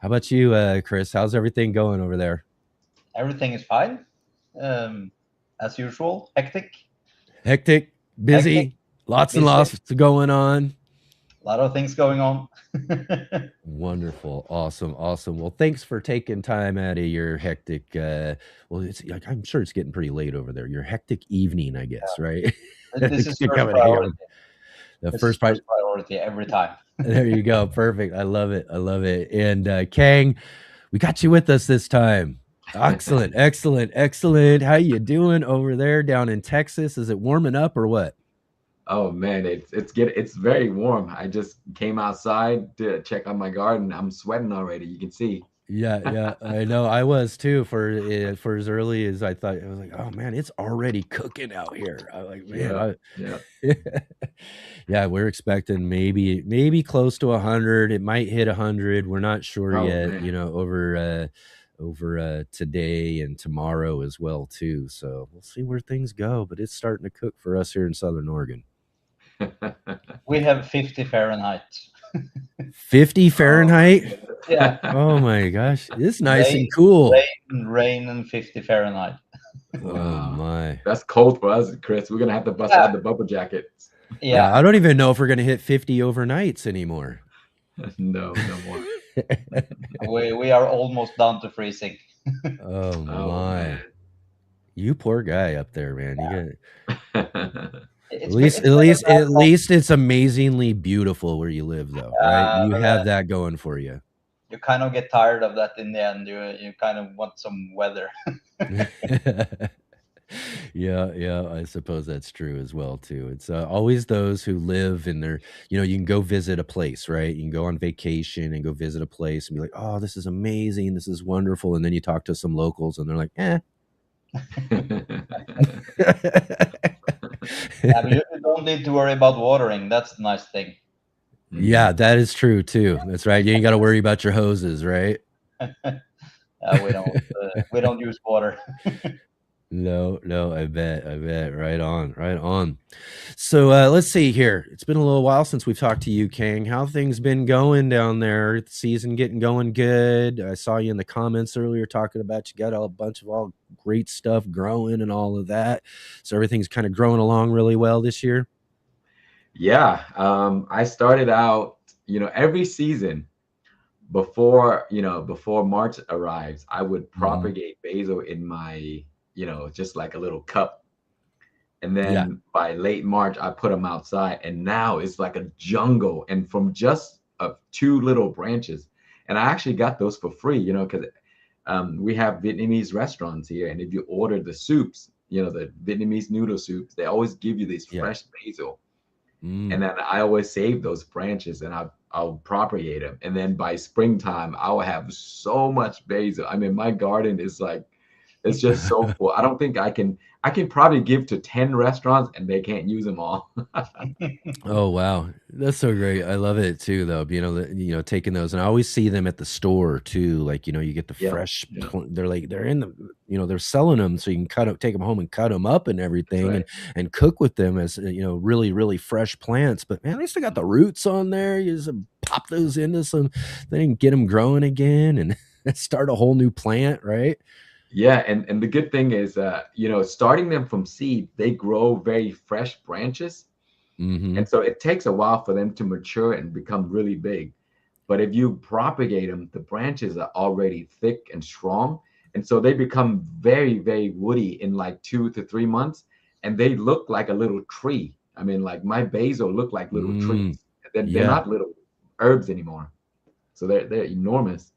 S2: about you, Chris? How's everything going over there?
S5: Everything is fine. As usual, hectic,
S2: busy, lots and lots going on.
S5: A lot of things going on.
S2: Wonderful. Awesome. Well, thanks for taking time out of your hectic, I'm sure it's getting pretty late over there. Your hectic evening, I guess, right?
S5: This is first priority. First priority every time.
S2: There you go. Perfect. I love it. And Khang, we got you with us this time. Excellent, excellent, excellent. How you doing over there down in Texas? Is it warming up or what?
S6: Oh man, it's very warm. I just came outside to check on my garden. I'm sweating already. You can see.
S2: Yeah, I know. I was too for as early as I thought. I was like, oh man, it's already cooking out here. I was like, man,
S6: Yeah.
S2: yeah, we're expecting maybe close to 100. It might hit 100. We're not sure
S6: Oh,
S2: yet.
S6: man.
S2: You know, over today and tomorrow as well too. So we'll see where things go. But it's starting to cook for us here in Southern Oregon.
S5: We have 50 Fahrenheit.
S2: 50 Fahrenheit?
S5: Yeah.
S2: Oh my gosh. It's nice and cool.
S5: Rain and 50 Fahrenheit.
S2: Oh my.
S6: That's cold for us, Chris. We're gonna have to bust out the bubble jackets.
S2: Yeah, I don't even know if we're gonna hit 50 overnights anymore.
S6: No more.
S5: We are almost down to freezing.
S2: Oh my.
S6: Man.
S2: You poor guy up there, man. You got
S5: At
S2: least it's amazingly beautiful where you live though, right? You have that going for you.
S5: You kind of get tired of that in the end. You kind of want some weather.
S2: Yeah, I suppose that's true as well too. It's always those who live in their, you can go visit a place, right? You can go on vacation and go visit a place and be like, oh, this is amazing, this is wonderful, and then you talk to some locals and they're like,
S5: Yeah, but you don't need to worry about watering. That's the nice thing.
S2: Yeah, that is true too. That's right. You ain't got to worry about your hoses, right?
S5: We don't use water.
S2: No, I bet. Right on. So let's see here. It's been a little while since we've talked to you, Khang. How things been going down there? The season getting going good. I saw you in the comments earlier talking about you got a bunch of all great stuff growing and all of that. So everything's kind of growing along really well this year.
S6: Yeah, I started out, every season before March arrives, I would propagate basil in my, just like a little cup. And then by late March, I put them outside, and now it's like a jungle. And from just 2 little branches, and I actually got those for free, because we have Vietnamese restaurants here, and if you order the soups, the Vietnamese noodle soups, they always give you this fresh basil. And then I always save those branches and I'll propagate them. And then by springtime, I will have so much basil. I mean, my garden is like, it's just so full. I don't think I can probably give to 10 restaurants and they can't use them all.
S2: Oh, wow. That's so great. I love it too, though. Taking those, and I always see them at the store too. Like, you get the fresh, they're in the, they're selling them so you can take them home and cut them up and everything and cook with them as, really, really fresh plants. But man, they still got the roots on there. You just pop those into some thing, get them growing again and start a whole new plant, right?
S6: Yeah, and the good thing is, starting them from seed, they grow very fresh branches. And so it takes a while for them to mature and become really big. But if you propagate them, the branches are already thick and strong. And so they become very, very woody in like 2 to 3 months. And they look like a little tree. I mean, like my basil look like little trees. And they're not little herbs anymore. So they're enormous.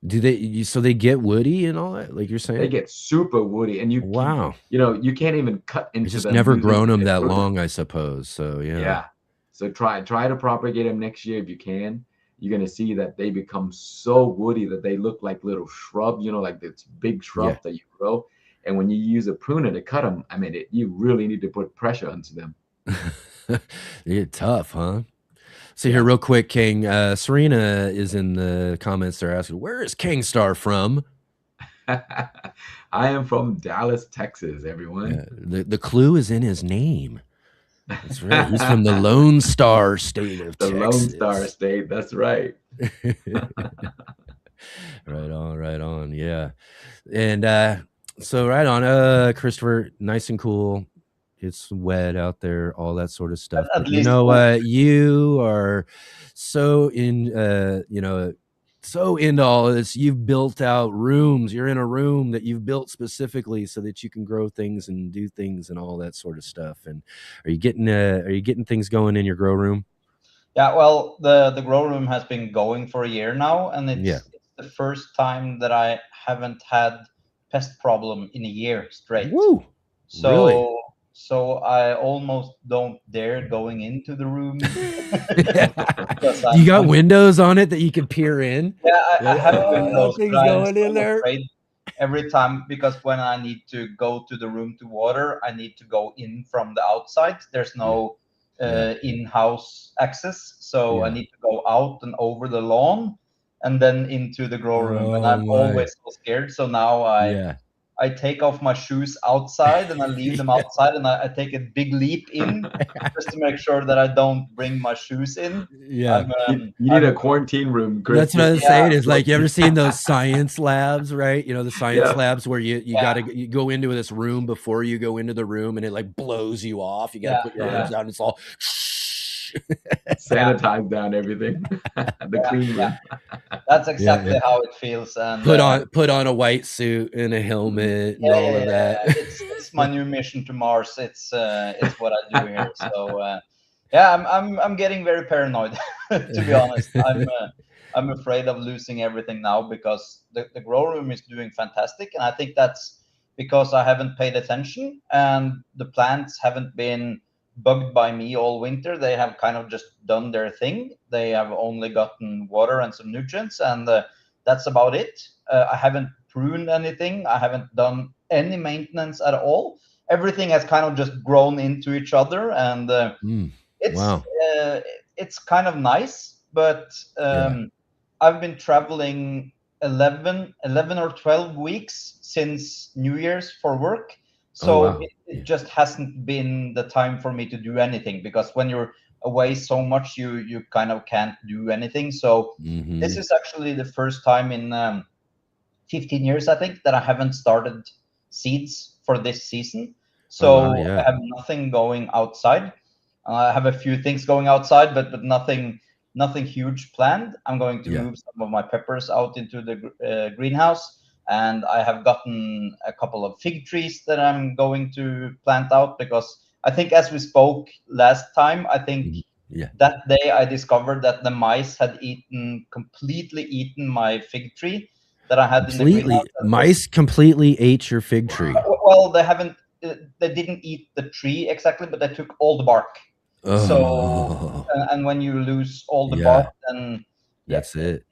S2: Do they? So they get woody and all that, like you're saying?
S6: They get super woody, and you can't even cut into them.
S2: Just never grown them that long, I suppose. So
S6: yeah. So try to propagate them next year if you can. You're gonna see that they become so woody that they look like little shrub. Like this big shrub that you grow. And when you use a pruner to cut them, I mean, you really need to put pressure onto them.
S2: They get tough, huh? So here, real quick, Khang. Serena is in the comments. They're asking, where is Khang Starr from?
S6: I am from Dallas, Texas, everyone.
S2: The clue is in his name. That's right. He's from the Lone Star State of Texas.
S6: The Lone Star State. That's right.
S2: Right on. Yeah. And so right on, Christopher, nice and cool. It's wet out there, all that sort of stuff. But you know what? You are so so into all of this. You've built out rooms. You're in a room that you've built specifically so that you can grow things and do things and all that sort of stuff. And are you getting things going in your grow room?
S5: Yeah, well, the grow room has been going for a year now, and it's the first time that I haven't had pest problem in a year straight.
S2: Woo!
S5: So
S2: Really?
S5: so I almost don't dare going into the room.
S2: You got windows on it that you can peer in?
S5: Yeah, I have windows,
S2: thing's
S5: but I'm
S2: going in
S5: still
S2: there.
S5: afraid every time, because when I need to go to the room to water, I need to go in from the outside. There's no in-house access, so I need to go out and over the lawn and then into the grow room. And I'm always so scared. So now I take off my shoes outside and I leave them outside, and I take a big leap in just to make sure that I don't bring my shoes in.
S2: Yeah.
S6: You need a quarantine room, Chris.
S2: That's what I was saying. Is like, you ever seen those science labs, right? You know, the science labs where you gotta go into this room before you go into the room, and it like blows you off. You gotta put your arms down. It's all
S6: sanitize down everything. The clean room.
S5: That's exactly how it feels. And
S2: put on a white suit and a helmet and all of that.
S5: It's my new mission to Mars. It's what I do here. So I'm getting very paranoid, to be honest. I'm afraid of losing everything now, because the grow room is doing fantastic, and I think that's because I haven't paid attention, and the plants haven't been bugged by me all winter. They have kind of just done their thing. They have only gotten water and some nutrients, and that's about it. I haven't pruned anything. I haven't done any maintenance at all. Everything has kind of just grown into each other, and it's kind of nice. But I've been traveling 11 or 12 weeks since New Year's for work. So it just hasn't been the time for me to do anything, because when you're away so much, you kind of can't do anything. So this is actually the first time in 15 years, I think, that I haven't started seeds for this season. So I have nothing going outside. I have a few things going outside, but nothing huge planned. I'm going to move some of my peppers out into the greenhouse. And I have gotten a couple of fig trees that I'm going to plant out, because I think, as we spoke last time, I think that day I discovered that the mice had completely eaten my fig tree that I had in the greenhouse.
S2: Mice completely ate your fig tree.
S5: Well, they didn't eat the tree exactly, but they took all the bark. So, and when you lose all the bark, then
S2: that's it.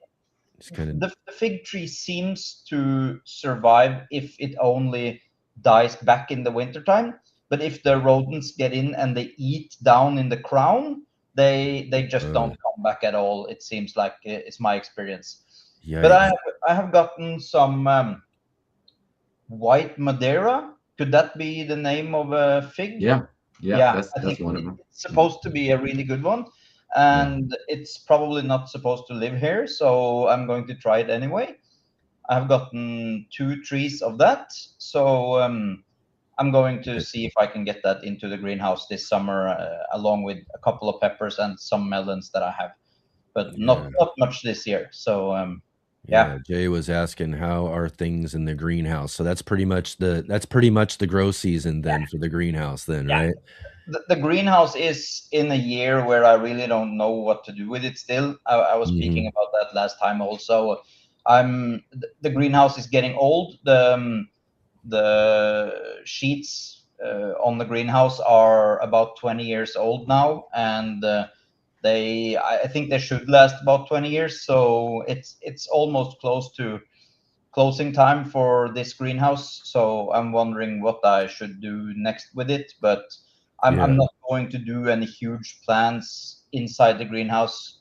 S5: The fig tree seems to survive if it only dies back in the wintertime. But if the rodents get in and they eat down in the crown, they just don't come back at all. It seems like it's my experience. But I have gotten some white Madeira. Could that be the name of a fig?
S6: Yeah, that's one of them.
S5: It's supposed to be a really good one. And it's probably not supposed to live here, so I'm going to try it anyway. I've gotten 2 trees of that, so I'm going to see if I can get that into the greenhouse this summer, along with a couple of peppers and some melons that I have, but not much this year. So
S2: Jay was asking, how are things in the greenhouse? So that's pretty much the grow season then for the greenhouse then, right?
S5: The greenhouse is in a year where I really don't know what to do with it still. I was speaking about that last time also. The greenhouse is getting old. The sheets on the greenhouse are about 20 years old now, and I think they should last about 20 years. So it's almost close to closing time for this greenhouse. So I'm wondering what I should do next with it, but I'm not going to do any huge plans inside the greenhouse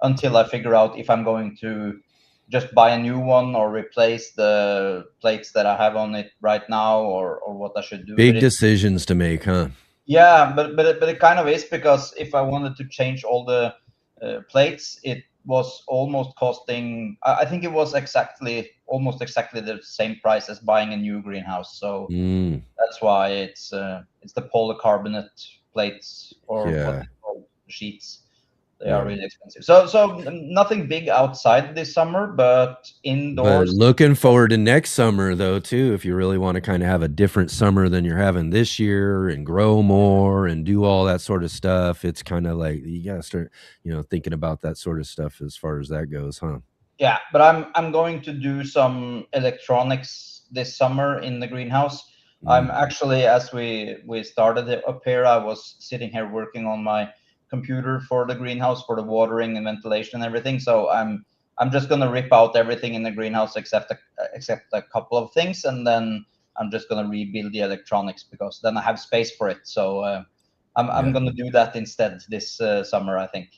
S5: until I figure out if I'm going to just buy a new one or replace the plates that I have on it right now, or what I should do.
S2: Big decisions to make, huh?
S5: Yeah, but it kind of is, because if I wanted to change all the plates, it was almost costing, I think it was almost exactly the same price as buying a new greenhouse. So that's why it's the polycarbonate plates, or what they call sheets. They are really expensive. So nothing big outside this summer, but indoors.
S2: But looking forward to next summer though too, if you really want to kind of have a different summer than you're having this year, and grow more and do all that sort of stuff. It's kind of like you gotta start, thinking about that sort of stuff as far as that goes, huh?
S5: Yeah, but I'm going to do some electronics this summer in the greenhouse. I'm actually, as we started it up here, I was sitting here working on my computer for the greenhouse for the watering and ventilation and everything. So I'm just gonna rip out everything in the greenhouse except a couple of things, and then I'm just gonna rebuild the electronics because then I have space for it. So I'm gonna do that instead this summer, I think.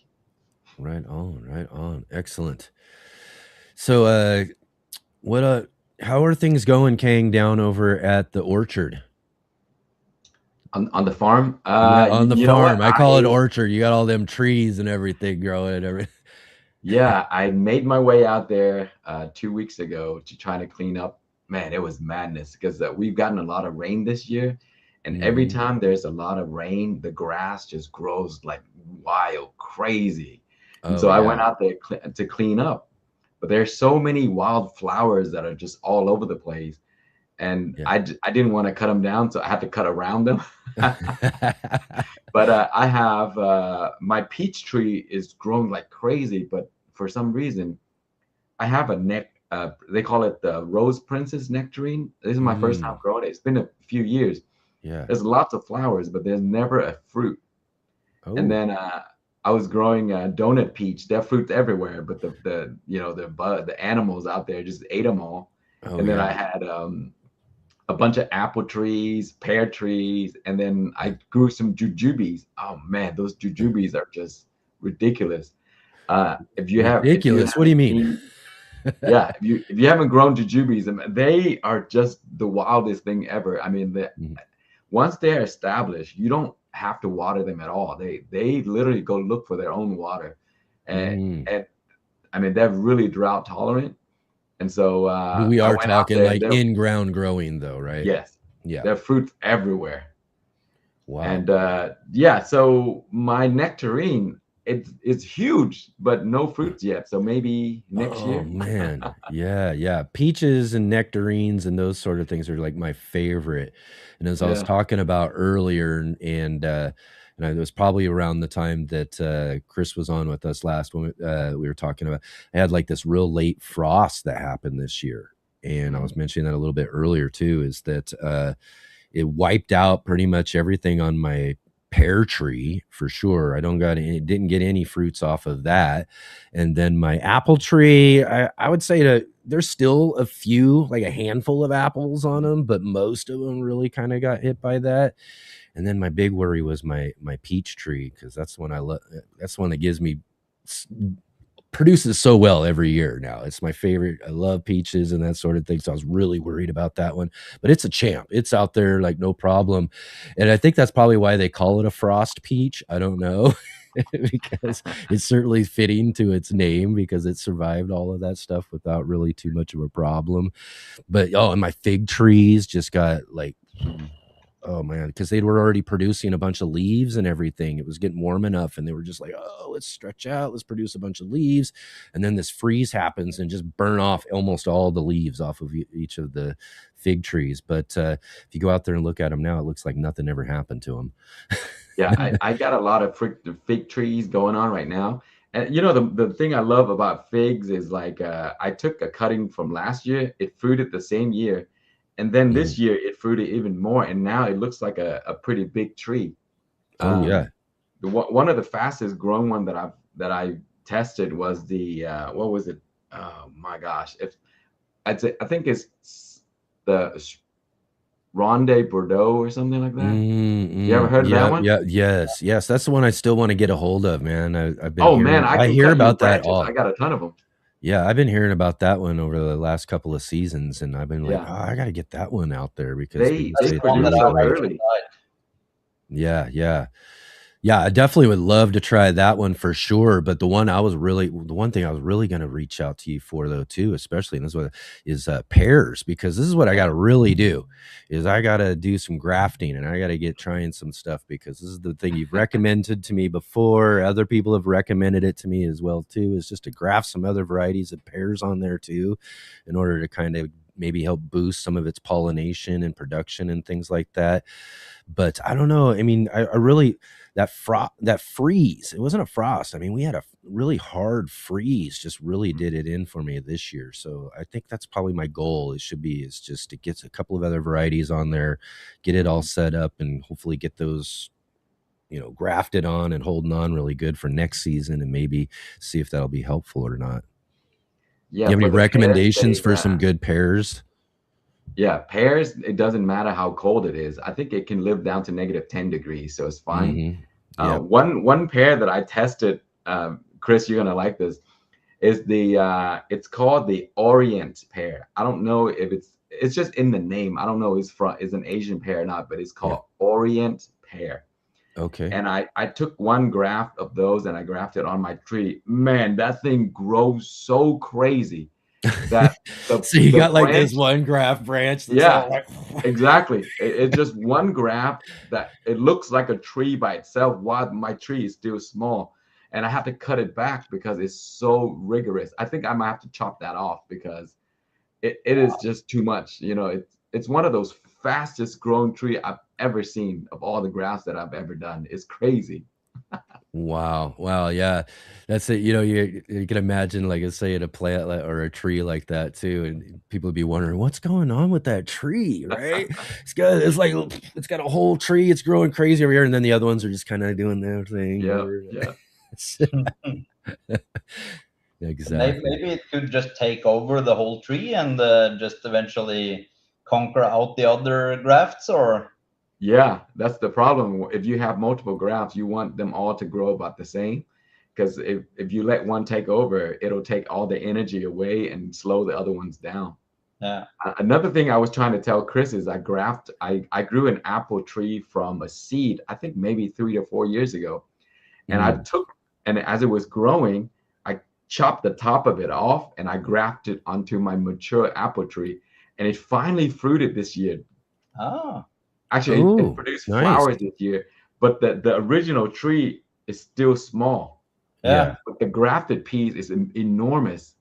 S2: Right on. Excellent. So, how are things going, Kang, down over at the orchard?
S6: On the farm?
S2: Yeah, on the
S6: you know what?
S2: farm. I call it orchard. You got all them trees and everything growing and everything.
S6: Yeah, I made my way out there 2 weeks ago to try to clean up. Man, it was madness because we've gotten a lot of rain this year. And every time there's a lot of rain, the grass just grows like wild, crazy. And so I went out there to clean up. But there's so many wild flowers that are just all over the place. And I didn't want to cut them down, so I had to cut around them. But I have my peach tree is growing like crazy, but for some reason I have they call it the Rose Princess nectarine. This is my first time growing it. It's been a few years.
S2: Yeah.
S6: There's lots of flowers, but there's never a fruit. And then I was growing donut peach. There are fruits everywhere, but the animals out there just ate them all. And then I had a bunch of apple trees, pear trees, and then I grew some jujubes. Oh man, those jujubes are just ridiculous. If you
S2: ridiculous, what do you mean?
S6: Yeah, if you haven't grown jujubes, they are just the wildest thing ever. I mean, once they're established, you don't have to water them at all. They literally go look for their own water, and I mean they're really drought tolerant. And so
S2: we are talking like in ground growing though, right?
S6: Yes.
S2: Yeah.
S6: There are fruits everywhere.
S2: Wow.
S6: And so my nectarine, it's huge, but no fruits yet. So maybe next year.
S2: Oh man. Yeah. Peaches and nectarines and those sort of things are like my favorite. And as I was talking about earlier, and it was probably around the time that Chris was on with us last when we were talking about, I had like this real late frost that happened this year. And I was mentioning that a little bit earlier too, is that it wiped out pretty much everything on my pear tree for sure. Didn't get any fruits off of that. And then my apple tree, I would say that there's still a few, like a handful of apples on them, but most of them really kind of got hit by that. And then my big worry was my peach tree, because that's one that's one that gives me produces so well every year now. It's my favorite. I love peaches and that sort of thing. So I was really worried about that one, but it's a champ. It's out there like no problem. And I think that's probably why they call it a frost peach. I don't know. Because it's certainly fitting to its name, because it survived all of that stuff without really too much of a problem. But and my fig trees just got like, oh man, because they were already producing a bunch of leaves and everything. It was getting warm enough, and they were just like, oh, let's stretch out, let's produce a bunch of leaves. And then this freeze happens and just burn off almost all the leaves off of each of the fig trees. But if you go out there and look at them now, it looks like nothing ever happened to them.
S6: Yeah, I got a lot of fig trees going on right now. And the thing I love about figs is like I took a cutting from last year. It fruited the same year. And then this year it fruited even more, and now it looks like a pretty big tree. One of the fastest growing one that I tested was the what was it? Oh my gosh! I think it's the Ronde Bordeaux or something like that. You ever heard of that one?
S2: Yeah, yes. That's the one I still want to get a hold of, man. I've been.
S6: Oh man, I
S2: hear about that.
S6: I got a ton of them.
S2: Yeah, I've been hearing about that one over the last couple of seasons, and I've been like, I got to get that one out there, because
S6: they produce so early.
S2: Yeah, I definitely would love to try that one for sure. But the one thing I was really going to reach out to you for though too, especially in this one, is pears, because this is what I got to really do, is I got to do some grafting, and I got to get trying some stuff, because this is the thing you've recommended to me before. Other people have recommended it to me as well too, is just to graft some other varieties of pears on there too, in order to kind of maybe help boost some of its pollination and production and things like that. But I don't know. I mean, I really, that freeze, it wasn't a frost. I mean, we had a really hard freeze, just really did it in for me this year. So I think that's probably my goal. Is just to get a couple of other varieties on there, get it all set up, and hopefully get those, grafted on and holding on really good for next season, and maybe see if that'll be helpful or not.
S6: Yeah.
S2: You have any recommendations for some good pears?
S6: Yeah, pears, it doesn't matter how cold it is. I think it can live down to -10 degrees, so it's fine.
S2: Mm-hmm. Yep.
S6: One pear that I tested, Chris, you're gonna like this, is it's called the Orient pear. I don't know if it's just in the name. I don't know if it's an Asian pear or not, but it's called Orient pear.
S2: Okay.
S6: And I took one graft of those and I grafted on my tree. Man, that thing grows so crazy. That
S2: so you got like this one graft branch that's all like
S6: exactly. It's just one graft that it looks like a tree by itself while my tree is still small, and I have to cut it back because it's so rigorous. I think I might have to chop that off because it is just too much. It's one of those fastest growing tree I've ever seen of all the grafts that I've ever done. It's crazy.
S2: Wow. Yeah. That's it. You can imagine, like, say at a plant or a tree like that too. And people would be wondering what's going on with that tree, right? it's got a whole tree. It's growing crazy over here. And then the other ones are just kind of doing their thing.
S6: Yeah.
S2: Exactly.
S5: Maybe it could just take over the whole tree and just eventually conquer out the other grafts, or?
S6: Yeah, that's the problem. If you have multiple grafts, you want them all to grow about the same, because if you let one take over, it'll take all the energy away and slow the other ones down.
S5: Yeah.
S6: Another thing I was trying to tell Chris is I grew an apple tree from a seed, I think maybe 3 to 4 years ago. And and as it was growing, I chopped the top of it off and I grafted onto my mature apple tree, and it finally fruited this year.
S5: Oh.
S6: Actually, it produced flowers this year, but the original tree is still small.
S5: Yeah.
S6: But the grafted piece is enormous.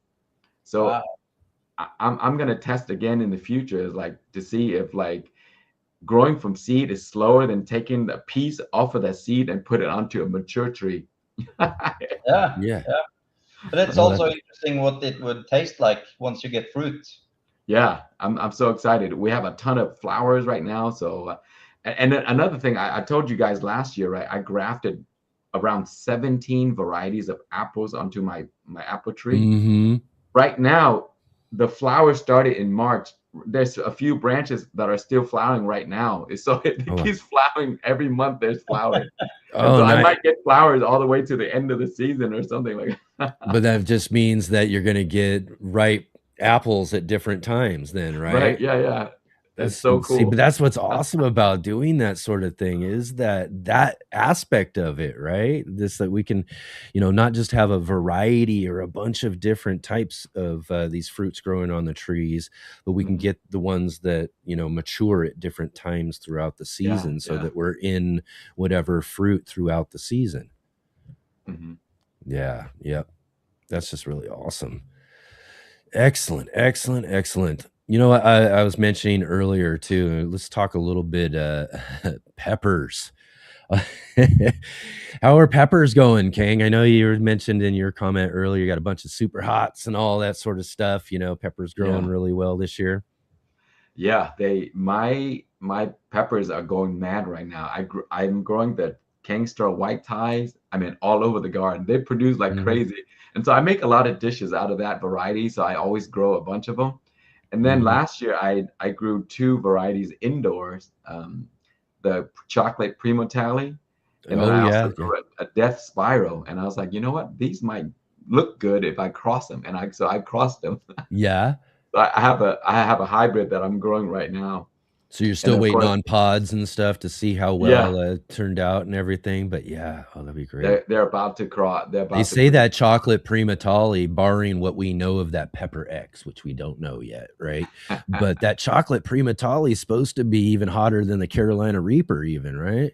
S6: So
S5: wow.
S6: I'm gonna test again in the future, like to see if like growing from seed is slower than taking the piece off of that seed and put it onto a mature tree.
S5: Yeah. But it's also interesting what it would taste like once you get fruit.
S6: Yeah, I'm so excited. We have a ton of flowers right now. So, and another thing, I told you guys last year, right? I grafted around 17 varieties of apples onto my apple tree.
S2: Mm-hmm.
S6: Right now, the flowers started in March. There's a few branches that are still flowering right now. So it keeps flowering every month. There's flowers. So I might get flowers all the way to the end of the season or something like that.
S2: But that just means that you're going to get ripe apples at different times then, right?
S6: Right. Yeah. That's so cool.
S2: See, but that's what's awesome about doing that sort of thing is that aspect of it, right? That we can, not just have a variety or a bunch of different types of these fruits growing on the trees, but we can get the ones that, mature at different times throughout the season so that we're in whatever fruit throughout the season.
S6: Mm-hmm.
S2: Yeah. Yep. That's just really awesome. Excellent. I was mentioning earlier too, let's talk a little bit peppers. How are peppers going, Khang? I know you mentioned in your comment earlier you got a bunch of super hots and all that sort of stuff. Peppers growing really well this year.
S6: Yeah, my peppers are going mad right now. I'm growing the Khang Starr white ties. I mean, all over the garden. They produce like crazy. And so I make a lot of dishes out of that variety. So I always grow a bunch of them. And then last year I grew 2 varieties indoors, the chocolate primo tally, and then I also grew a death spiral. And I was like, you know what? These might look good if I cross them. And so I crossed them.
S2: Yeah.
S6: So I have a hybrid that I'm growing right now.
S2: So you're still waiting on pods and stuff to see how well it turned out and everything. But that'd be great.
S6: They're about to cross.
S2: They say that chocolate primatali, barring what we know of that pepper X, which we don't know yet, right? But that chocolate primatali is supposed to be even hotter than the Carolina Reaper, even, right?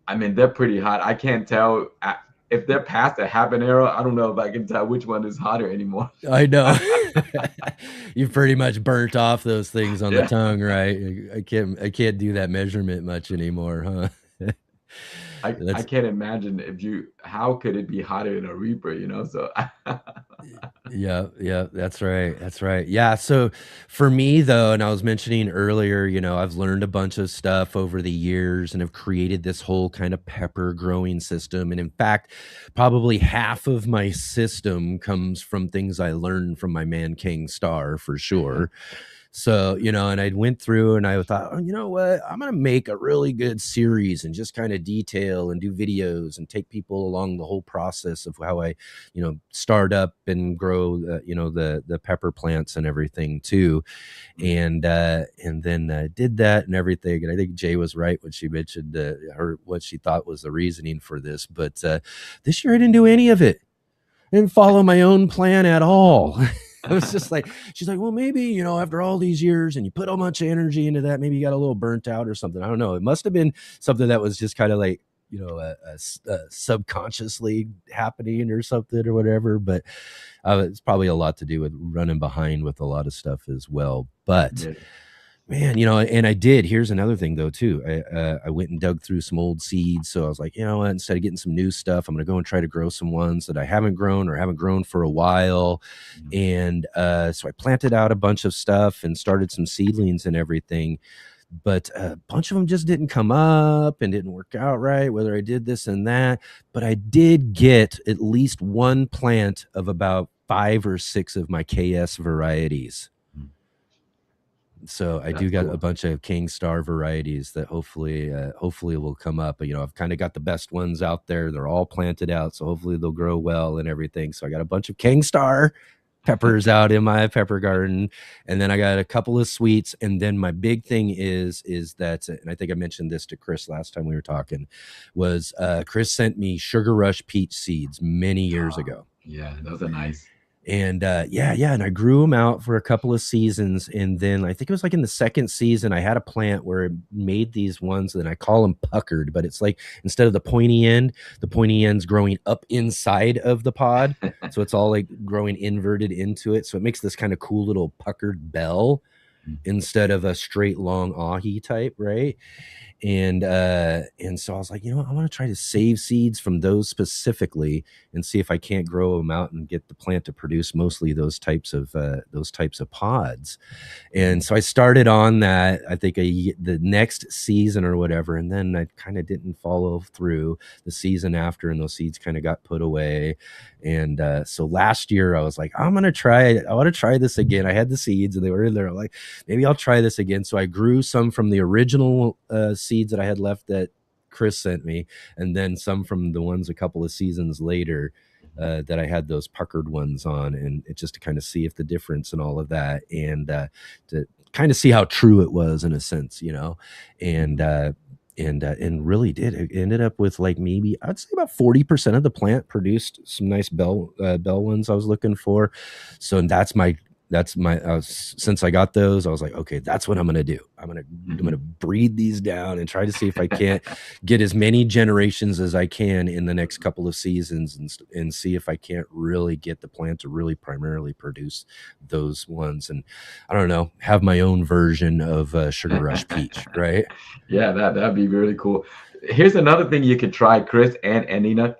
S6: I mean, they're pretty hot. I can't tell. if they're past a habanero, I don't know if I can tell which one is hotter anymore.
S2: I know. You've pretty much burnt off those things on the tongue, right? I can't do that measurement much anymore, huh?
S6: I can't imagine how could it be hotter than a Reaper, So
S2: yeah, that's right. Yeah, so for me though, and I was mentioning earlier, I've learned a bunch of stuff over the years and have created this whole kind of pepper growing system. And in fact, probably half of my system comes from things I learned from my man Khang Starr, for sure. So, and I went through and I thought, oh, you know what? I'm going to make a really good series and just kind of detail and do videos and take people along the whole process of how I, start up and grow, the pepper plants and everything too. And then I did that and everything. And I think Jay was right when she mentioned what she thought was the reasoning for this. But this year I didn't do any of it. I didn't follow my own plan at all. I was just like, she's like, well, maybe, after all these years and you put a bunch of energy into that, maybe you got a little burnt out or something. I don't know. It must have been something that was just kind of like, subconsciously happening or something or whatever. But it's probably a lot to do with running behind with a lot of stuff as well. But man, and I did. Here's another thing though, too. I went and dug through some old seeds. So I was like, you know what, instead of getting some new stuff, I'm going to go and try to grow some ones that I haven't grown for a while. And so I planted out a bunch of stuff and started some seedlings and everything. But a bunch of them just didn't come up and didn't work out right, whether I did this and that. But I did get at least one plant of about 5 or 6 of my KS varieties. So I do got a bunch of Khang Starr varieties that hopefully will come up. I've kind of got the best ones out there. They're all planted out, so hopefully they'll grow well and everything. So I got a bunch of Khang Starr peppers out in my pepper garden, and then I got a couple of sweets. And then my big thing is that, and I think I mentioned this to Chris last time we were talking, was Chris sent me Sugar Rush peach seeds many years ago.
S6: Yeah, those are nice.
S2: And and I grew them out for a couple of seasons, and then I think it was like in the second season I had a plant where it made these ones, and I call them puckered, but it's like instead of the pointy end's growing up inside of the pod. So it's all like growing inverted into it, so it makes this kind of cool little puckered bell instead of a straight long ahi type, right? And so I was like, I want to try to save seeds from those specifically and see if I can't grow them out and get the plant to produce mostly those types of pods. And so I started on that, I think the next season or whatever, and then I kind of didn't follow through the season after, and those seeds kind of got put away. And so last year I was like, I want to try this again. I had the seeds and they were in there. I'm like, maybe I'll try this again. So I grew some from the original seeds that I had left that Chris sent me, and then some from the ones a couple of seasons later that I had those puckered ones on, and it just to kind of see if the difference and all of that, and to kind of see how true it was in a sense, and really did. It ended up with like maybe I'd say about 40% of the plant produced some nice bell ones I was looking for. So that's my since I got those, I was like, okay, that's what I'm gonna do. I'm gonna breed these down and try to see if I can't get as many generations as I can in the next couple of seasons, and see if I can't really get the plant to really primarily produce those ones, and I don't know, have my own version of Sugar Rush peach, right?
S6: Yeah, that'd be really cool. Here's another thing you could try, Chris and Nina.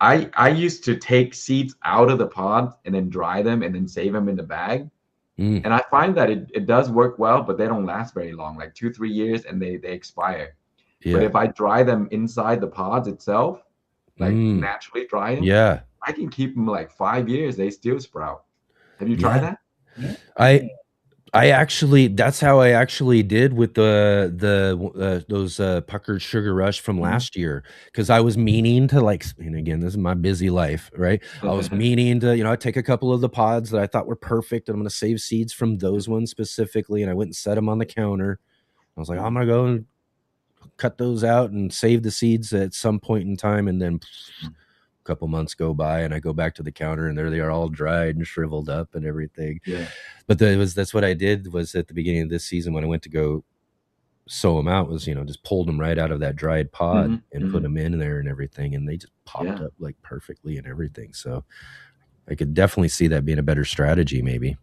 S6: I used to take seeds out of the pod and then dry them and then save them in the bag. And I find that it does work well, but they don't last very long, like 2-3 years, and they expire. Yeah. But if I dry them inside the pods itself, like naturally dry them, I can keep them like 5 years. They still sprout. Have you tried that?
S2: Yeah. I actually, that's how I actually did with those puckered Sugar Rush from last year, because I was meaning to, like, and again, this is my busy life, right? I was meaning to, I'd take a couple of the pods that I thought were perfect, and I'm going to save seeds from those ones specifically, and I went and set them on the counter. I was like, I'm going to go and cut those out and save the seeds at some point in time, and then a couple months go by and I go back to the counter and there they are, all dried and shriveled up and everything. Yeah. But that's what I did was at the beginning of this season when I went to go sow them out was, just pulled them right out of that dried pod and put them in there and everything, and they just popped up like perfectly and everything. So I could definitely see that being a better strategy, maybe.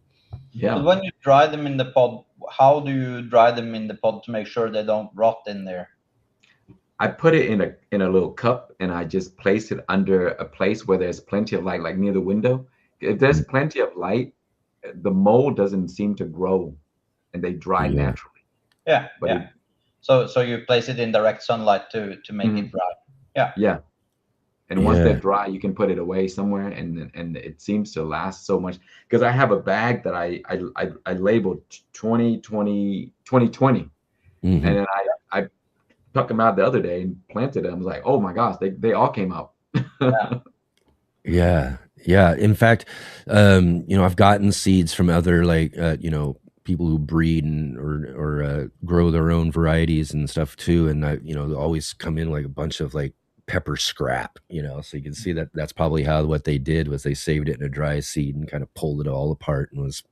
S5: Yeah. But when you dry them in the pod, how do you dry them in the pod to make sure they don't rot in there?
S6: I put it in a little cup, and I just place it under a place where there's plenty of light, like near the window. If there's plenty of light, the mold doesn't seem to grow, and they dry naturally.
S5: Yeah, but so you place it in direct sunlight to make it dry. Yeah.
S6: And once they're dry, you can put it away somewhere, and it seems to last so much. Because I have a bag that I labeled 2020, and then I took them out the other day and planted them. I was like, oh my gosh, they all came out.
S2: Yeah. In fact, I've gotten seeds from other people who breed or grow their own varieties and stuff too, and they always come in like a bunch of like pepper scrap, so you can see that that's probably what they did was they saved it in a dry seed and kind of pulled it all apart and was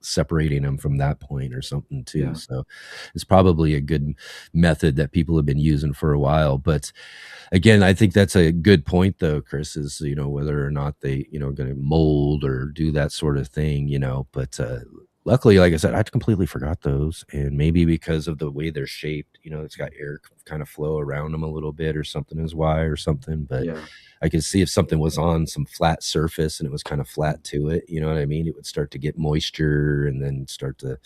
S2: separating them from that point or something too. So it's probably a good method that people have been using for a while. But again, I think that's a good point though, Chris, is whether or not they going to mold or do that sort of thing, but luckily, like I said, I completely forgot those, and maybe because of the way they're shaped, it's got air kind of flow around them a little bit or something is why or something. But I could see if something was on some flat surface and it was kind of flat to it, you know what I mean? It would start to get moisture and then start to,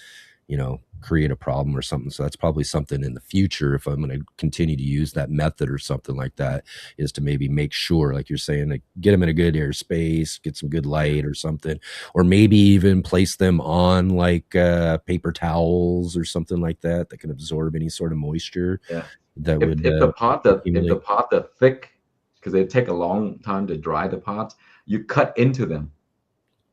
S2: create a problem or something. So that's probably something in the future, if I'm going to continue to use that method or something like that, is to maybe make sure, like you're saying, like get them in a good airspace, get some good light or something, or maybe even place them on like paper towels or something like that can absorb any sort of moisture. That
S6: if the pods are thick, because they take a long time to dry the pods, you cut into them.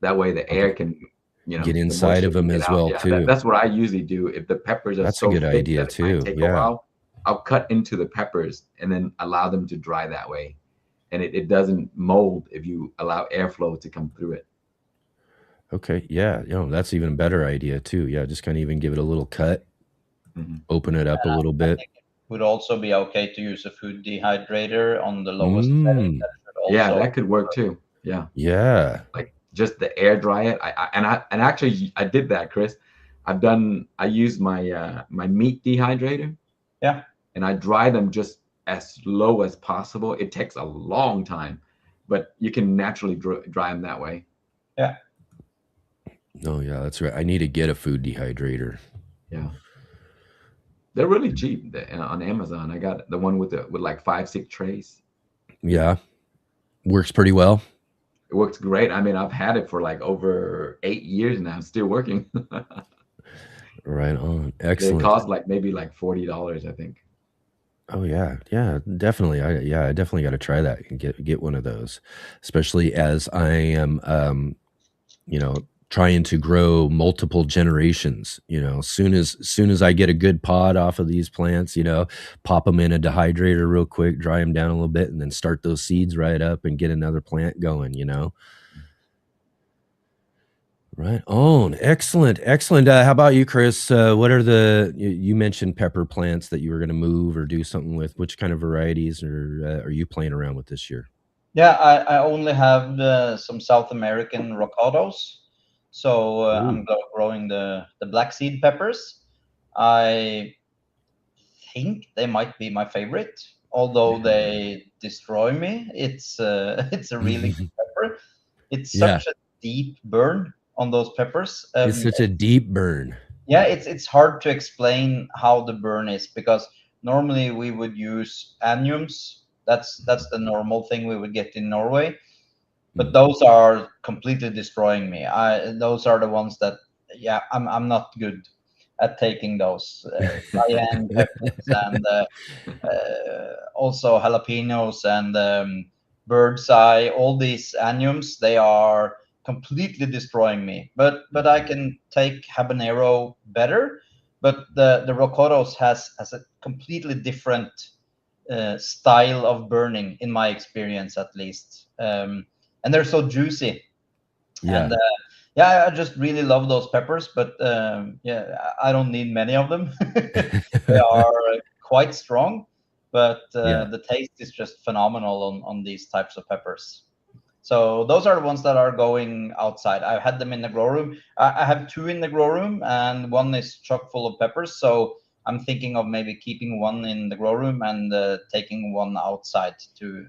S6: That way the air can
S2: get inside of them as well too.
S6: That's what I usually do. If the peppers are so
S2: a good
S6: thick
S2: idea
S6: that
S2: too.
S6: It might take a while, I'll cut into the peppers and then allow them to dry that way, and it doesn't mold if you allow airflow to come through it.
S2: Okay, that's even a better idea too. Just kind of even give it a little cut, open it up a little bit.
S5: It would also be okay to use a food dehydrator on the lowest setting.
S6: That could work too. Like just the air dry it. I actually did that, Chris. I used my my meat dehydrator. And I dry them just as low as possible. It takes a long time, but you can naturally dry them that way.
S2: No, that's right. I need to get a food dehydrator.
S6: They're really cheap on Amazon. I got the one with like 5-6 trays.
S2: Works pretty well.
S6: It works great. I mean, I've had it for like over 8 years now. It's still working.
S2: Right on. Excellent.
S6: It costs maybe $40, I think.
S2: Oh yeah, definitely. I definitely got to try that and get one of those, especially as I am, trying to grow multiple generations. Soon as I get a good pod off of these plants, pop them in a dehydrator real quick, dry them down a little bit, and then start those seeds right up and get another plant going. Right on. Excellent. How about you, Chris? What are you mentioned pepper plants that you were going to move or do something with? Which kind of varieties are you playing around with this year?
S5: I only have some South American rocotos. So I'm growing the black seed peppers. I think they might be my favorite, although they destroy me. It's a really good pepper. It's such a deep burn on those peppers.
S2: It's such a deep burn.
S5: It's hard to explain how the burn is, because normally we would use onions. That's the normal thing we would get in Norway, but those are completely destroying me. Those are the ones that I'm not good at taking those cayenne peppers and also jalapenos and bird's eye. All these onions, they are completely destroying me. But I can take habanero better. But the rocotos has a completely different style of burning, in my experience at least. And they're so juicy. And Yeah, I just really love those peppers, but yeah, I don't need many of them. They are quite strong, but the taste is just phenomenal on these types of peppers. So those are the ones that are going outside. I've had them in the grow room. I have two in the grow room, and one is chock full of peppers. So I'm thinking of maybe keeping one in the grow room and taking one outside to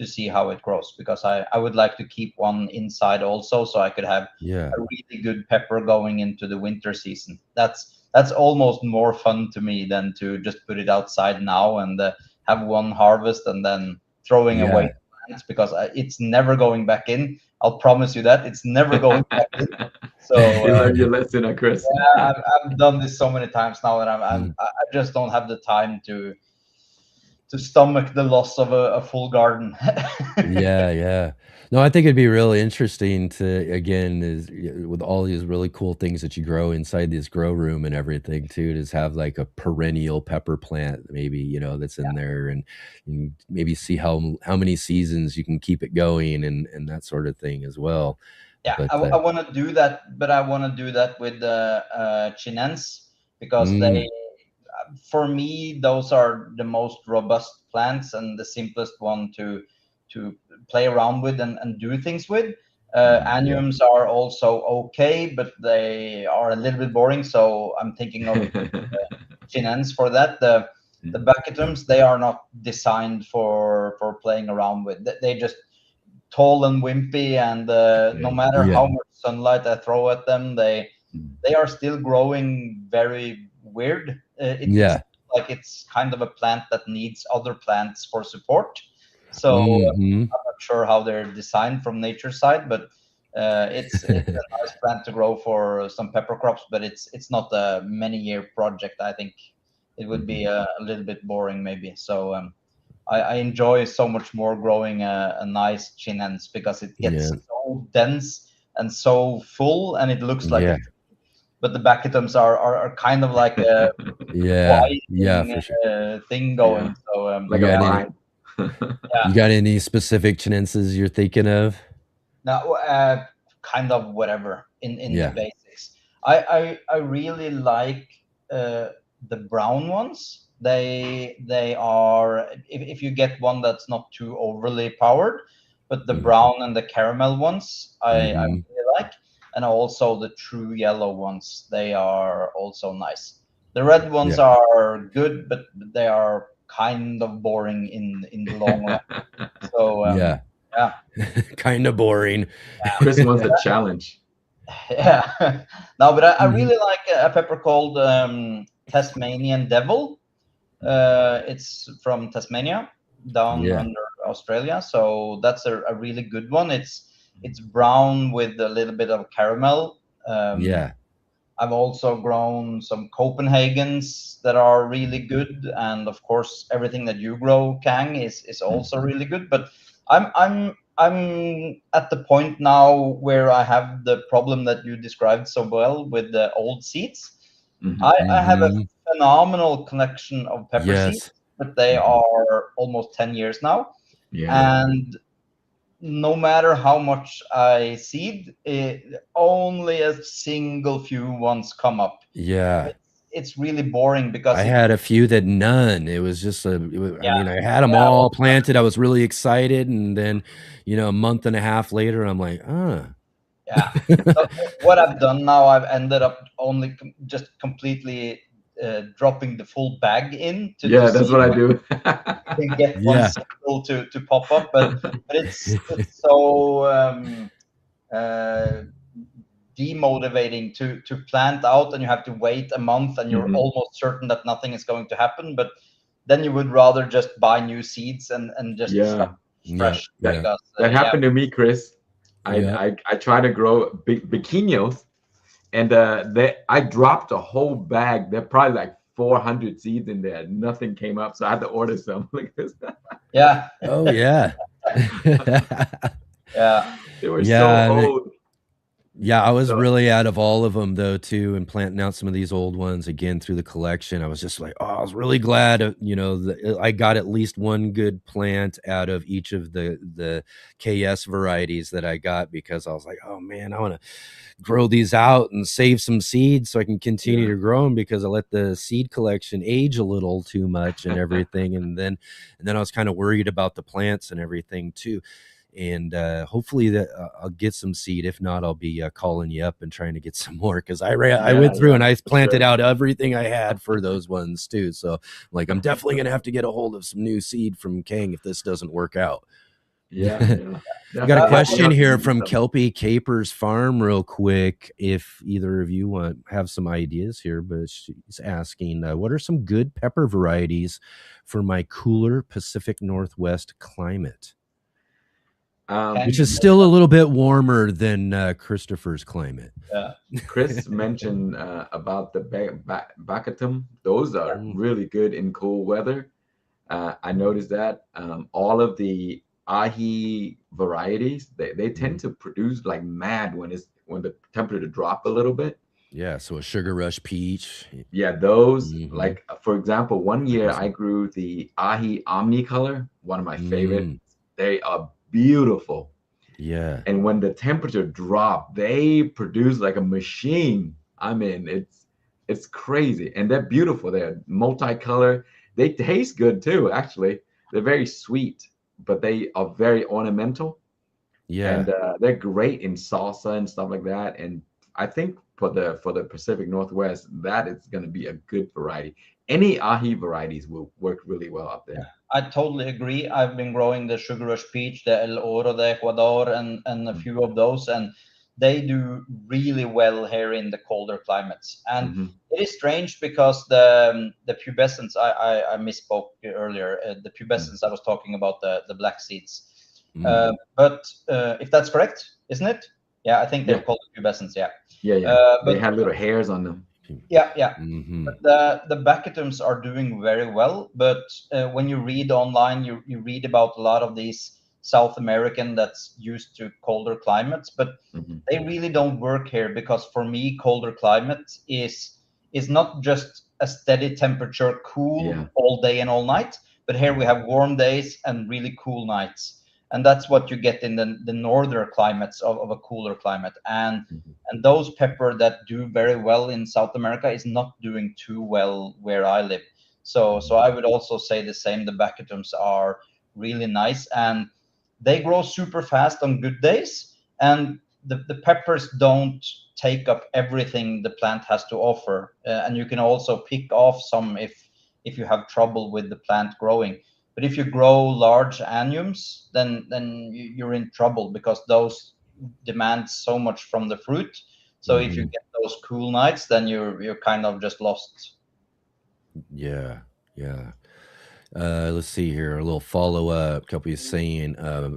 S5: see how it grows, because I would like to keep one inside also, so I could have a really good pepper going into the winter season. That's almost more fun to me than to just put it outside now and have one harvest and then throwing away plants, because it's never going back in. I'll promise you that it's never going back in. So
S6: you learned your lesson, Chris.
S5: yeah, I've done this so many times now, and I just don't have the time to stomach the loss of a full garden.
S2: Yeah. No, I think it'd be really interesting to, again, is with all these really cool things that you grow inside this grow room and everything too, to have like a perennial pepper plant, maybe, you know, that's in there, and maybe see how many seasons you can keep it going and that sort of thing as well.
S5: Yeah,
S2: But
S5: I want to do that, but I want to do that with the chinense, because they, for me, those are the most robust plants and the simplest one to play around with and do things with. Annuums are also okay, but they are a little bit boring. So I'm thinking of chinense for that. The Bacchitums, they are not designed for playing around with. They just tall and wimpy, and no matter how much sunlight I throw at them, they are still growing very weird. It's like it's kind of a plant that needs other plants for support. So I'm not sure how they're designed from nature side, but it's a nice plant to grow for some pepper crops, but it's not a many-year project. I think it would be a little bit boring maybe. So I enjoy so much more growing a nice chinense, because it gets so dense and so full, and it looks like a tree. But the Bacchitums are kind of like a
S2: for sure.
S5: thing going. So
S6: like a vine.
S2: You got any specific chinenses you're thinking of?
S5: No, kind of whatever in the basics. I really like the brown ones. They are, if you get one that's not too overly powered, but the brown and the caramel ones I really like, and also the true yellow ones, they are also nice. The red ones are good, but they are kind of boring in the long run. So yeah,
S2: kind of boring.
S6: Chris wants a challenge.
S5: Yeah, no, but I really like a pepper called Tasmanian Devil. It's from Tasmania, down under Australia, so that's a really good one. It's brown with a little bit of caramel. I've also grown some Copenhagens that are really good, and of course everything that you grow, Khang, is also really good. But I'm at the point now where I have the problem that you described so well with the old seeds. I have a phenomenal collection of pepper seeds, but they are almost 10 years now. And no matter how much I seed, only a single few ones come up. It's really boring, because
S2: I had a few that none. It was just I mean, I had them all planted. I was really excited, and then, you know, a month and a half later, I'm like,
S5: Yeah. So what I've done now, I've ended up only just completely dropping the full bag in.
S6: That's what I do.
S5: You can get one single to pop up, but it's so demotivating to plant out, and you have to wait a month, and you're almost certain that nothing is going to happen. But then you would rather just buy new seeds and just start fresh.
S6: That happened to me, Chris. I tried to grow biquinos, and I dropped a whole bag. There are probably like 400 seeds in there. Nothing came up, so I had to order some. Like this.
S5: Yeah.
S2: Oh yeah.
S5: Yeah.
S6: They were so old.
S2: Yeah, I was
S6: So
S2: really out of all of them though too, and planting out some of these old ones again through the collection. I was just like, oh, I was really glad, I got at least one good plant out of each of the KS varieties that I got, because I was like, oh man, I want to grow these out and save some seeds so I can continue to grow them, because I let the seed collection age a little too much and everything, and then I was kind of worried about the plants and everything too. And hopefully that I'll get some seed. If not, I'll be calling you up and trying to get some more, because I went through and I planted out everything I had for those ones too. So like, I'm definitely gonna have to get a hold of some new seed from Khang if this doesn't work out.
S6: yeah.
S2: We got a
S6: Definitely hit me
S2: question
S6: up if
S2: here
S6: you need
S2: from
S6: some.
S2: Kelpie Capers Farm, real quick. If either of you have some ideas here, but she's asking, what are some good pepper varieties for my cooler Pacific Northwest climate, which is still a little bit warmer than Christopher's climate?
S6: Chris mentioned about the Baccatum. Those are really good in cool weather. I noticed that all of the ahi varieties, they tend to produce like mad when the temperature drop a little bit.
S2: Yeah, so a sugar rush peach.
S6: Yeah, those
S2: Mhm.
S6: like for example, one year I grew the ahi omnicolor, one of my favorite. They are beautiful.
S2: Yeah.
S6: And when the temperature dropped, they produce like a machine. I mean, it's crazy, and they're beautiful. They're multicolor. They taste good too. Actually, they're very sweet, but they are very ornamental,
S2: Yeah.
S6: and they're great in salsa and stuff like that. And I think for the Pacific Northwest, that is going to be a good variety. Any ahi varieties will work really well up there.
S5: I totally agree. I've been growing the Sugar Rush Peach, the El Oro de Ecuador, and a few of those, and they do really well here in the colder climates. And
S6: Mm-hmm.
S5: it is strange because the pubescents, I misspoke earlier. The pubescents, I was talking about the black seeds. But if that's correct, isn't it? Yeah, I think they're
S6: Yeah,
S5: called pubescents. Yeah.
S6: yeah. They
S5: But
S6: have little hairs on them.
S5: yeah.
S2: Mm-hmm.
S5: The Bacchitums are doing very well, but when you read online, you read about a lot of these South American that's used to colder climates, but
S6: Mm-hmm.
S5: they really don't work here, because for me, colder climate is not just a steady temperature, cool
S6: Yeah.
S5: all day and all night, but here we have warm days and really cool nights. And that's what you get in the northern climates of a cooler climate.
S6: Mm-hmm.
S5: And those pepper that do very well in South America is not doing too well where I live. So I would also say the same. The Bacchitums are really nice, and they grow super fast on good days. And the peppers don't take up everything the plant has to offer, and you can also pick off some if you have trouble with the plant growing. But if you grow large annuums, then you're in trouble, because those demand so much from the fruit. So if you get those cool nights, then you're kind of just lost.
S2: Yeah. Yeah. Let's see here. A little follow up. Kelpie is saying,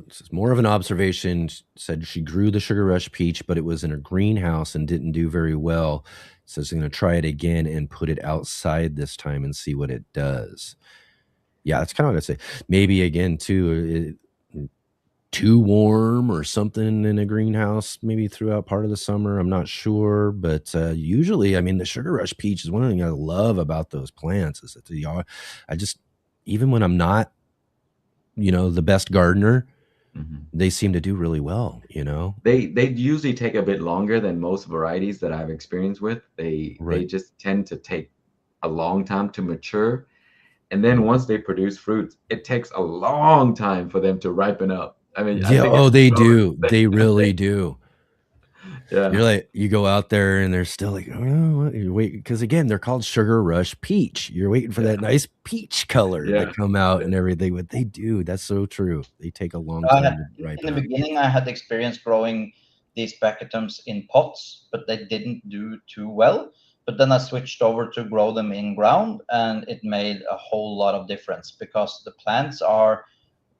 S2: it's more of an observation. Said she grew the Sugar Rush peach, but it was in a greenhouse and didn't do very well. Says she's going to try it again and put it outside this time and see what it does. Yeah, that's kind of what I say. Maybe again too, too warm or something in a greenhouse, maybe throughout part of the summer. I'm not sure, but usually, I mean, the Sugar Rush peach is one of the things I love about those plants is that I just, even when I'm not, the best gardener,
S6: Mm-hmm.
S2: they seem to do really well.
S6: They usually take a bit longer than most varieties that I've experienced with. They
S2: Right.
S6: just tend to take a long time to mature, and then once they produce fruits, it takes a long time for them to ripen up. I mean, I
S2: Yeah.
S6: think
S2: Oh,
S6: it's
S2: they
S6: 12
S2: do. They really do.
S6: yeah,
S2: You're like, you go out there and they're still like, oh, what? You wait, because again, they're called Sugar Rush Peach. You're waiting for that nice peach color to
S6: yeah.
S2: come out and everything. But they do. That's so true. They take a long
S5: I had,
S2: time to
S5: in
S2: ripen
S5: the
S2: up.
S5: beginning, I had experience growing these Bacchitums in pots, but they didn't do too well. But then I switched over to grow them in ground, and it made a whole lot of difference, because the plants are,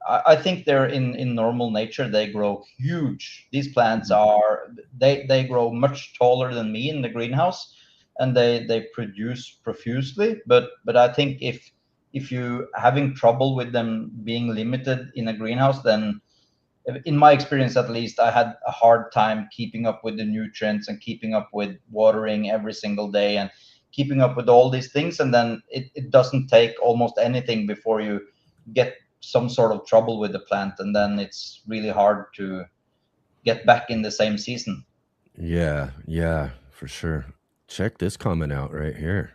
S5: I think they're in normal nature, they grow huge. These plants
S6: Mhm.
S5: are, they grow much taller than me in the greenhouse, and they produce profusely. But I think if you having trouble with them being limited in a greenhouse, then in my experience at least, I had a hard time keeping up with the nutrients and keeping up with watering every single day and keeping up with all these things. And then it doesn't take almost anything before you get some sort of trouble with the plant, and then it's really hard to get back in the same season.
S2: Yeah, for sure. Check this comment out right here.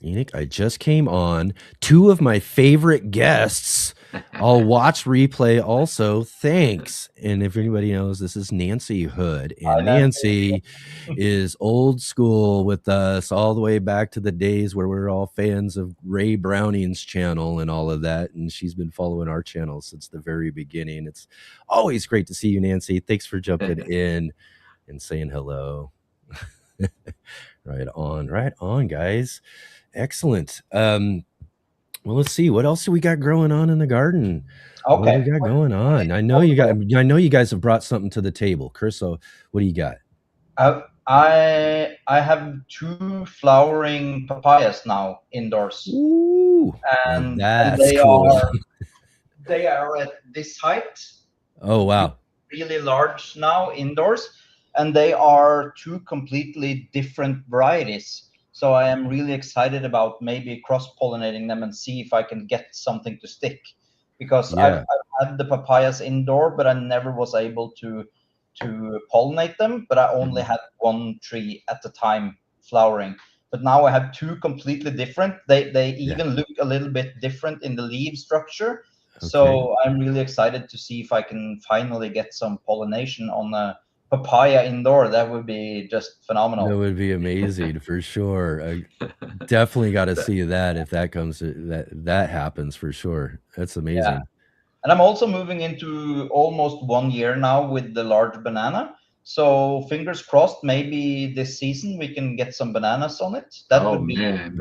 S2: Enoch, I just came on. 2 of my favorite guests. I'll watch replay also. Thanks. And if anybody knows, this is Nancy Hood. And Nancy is old school with us all the way back to the days where we're all fans of Ray Browning's channel and all of that. And she's been following our channel since the very beginning. It's always great to see you, Nancy. Thanks for jumping in and saying hello. Right on, guys. Excellent. Well, let's see. What else do we got growing on in the garden?
S5: Okay.
S2: What do we got going on? I know you guys have brought something to the table. Chris, so what do you got?
S5: I have 2 flowering papayas now indoors.
S2: Ooh,
S5: and
S2: that's cool.
S5: They are at this height.
S2: Oh, wow.
S5: Really large now indoors, and they are 2 completely different varieties. So I am really excited about maybe cross-pollinating them and see if I can get something to stick. Because I've had the papayas indoor, but I never was able to pollinate them. But I only had 1 tree at the time flowering. But now I have 2 completely different. They even look a little bit different in the leaf structure. Okay. So I'm really excited to see if I can finally get some pollination on a papaya indoor. That would be just phenomenal.
S2: That would be amazing for sure. I definitely got to see that if that comes that happens for sure. That's amazing. Yeah.
S5: And I'm also moving into almost 1 year now with the large banana. So fingers crossed, maybe this season we can get some bananas on it. That would be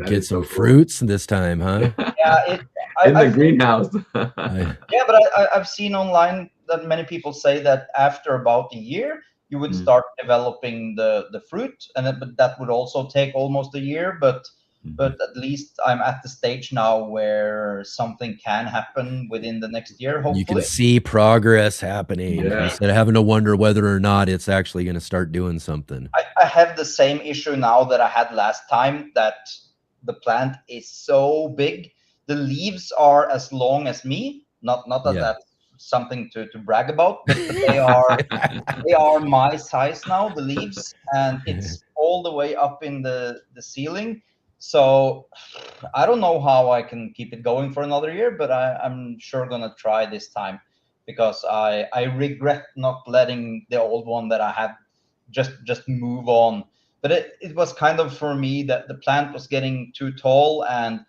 S2: get some fruits this time, huh?
S5: Yeah,
S6: in the greenhouse.
S5: Yeah, but I've seen online that many people say that after about a year you would start developing the fruit, and that would also take almost a year. But at least I'm at the stage now where something can happen within the next year, hopefully.
S2: You can see progress happening instead of having to wonder whether or not it's actually going to start doing something.
S5: I have the same issue now that I had last time, that the plant is so big. The leaves are as long as me. Not that that's something to brag about, but they are my size now, the leaves, and it's all the way up in the ceiling. So I don't know how I can keep it going for another year, but I'm sure gonna try this time, because I regret not letting the old one that I had just move on. But it was kind of, for me, that the plant was getting too tall and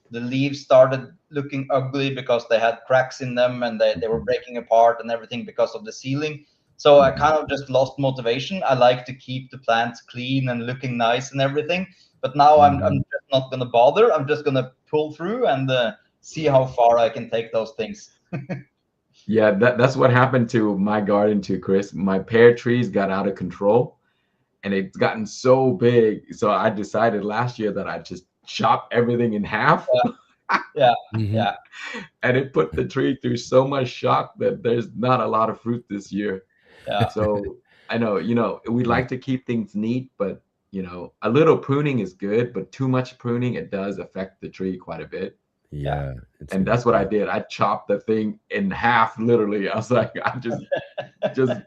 S5: the leaves started looking ugly because they had cracks in them, and they were breaking apart and everything because of the ceiling. So I kind of just lost motivation. I like to keep the plants clean and looking nice and everything. But now I'm just not going to bother. I'm just going to pull through and see how far I can take those things.
S6: Yeah, that's what happened to my garden too, Chris. My pear trees got out of control and it's gotten so big. So I decided last year that I'd just chop everything in half.
S5: Yeah.
S6: And it put the tree through so much shock that there's not a lot of fruit this year.
S5: Yeah.
S6: So I know, we like to keep things neat, but a little pruning is good, but too much pruning, it does affect the tree quite a bit.
S2: Yeah.
S6: And that's what I did. I chopped the thing in half, literally. I was like, I just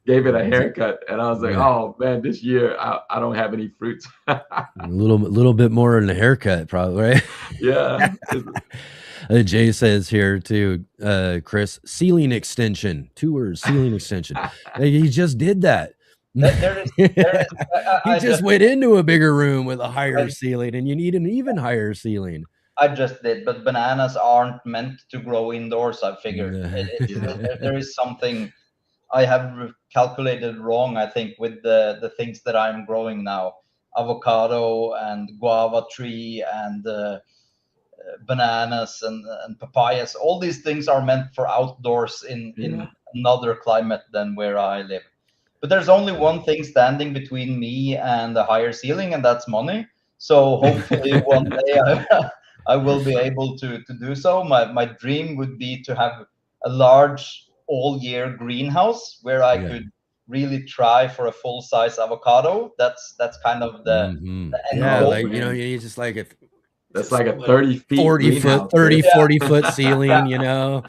S6: gave it a haircut, and I was like, oh man, this year I don't have any fruits.
S2: a little bit more than a haircut, probably, right?
S6: Yeah.
S2: Jay says here too, Chris, ceiling extension. 2 words, ceiling extension. He just did that. He just went into a bigger room with a higher ceiling, and you need an even higher ceiling.
S5: I just did, but bananas aren't meant to grow indoors, I figured. There is something I have calculated wrong, I think, with the things that I'm growing now. Avocado and guava tree and bananas and papayas. All these things are meant for outdoors in another climate than where I live. But there's only one thing standing between me and the higher ceiling, and that's money. So hopefully one day I will be able to do so. My dream would be to have a large all year greenhouse where I could really try for a full size avocado. That's kind of the end
S2: yeah,
S5: goal.
S2: like you just like if
S6: that's like a 30-foot
S2: 40 foot, 30, 40 foot ceiling,
S5: Yeah.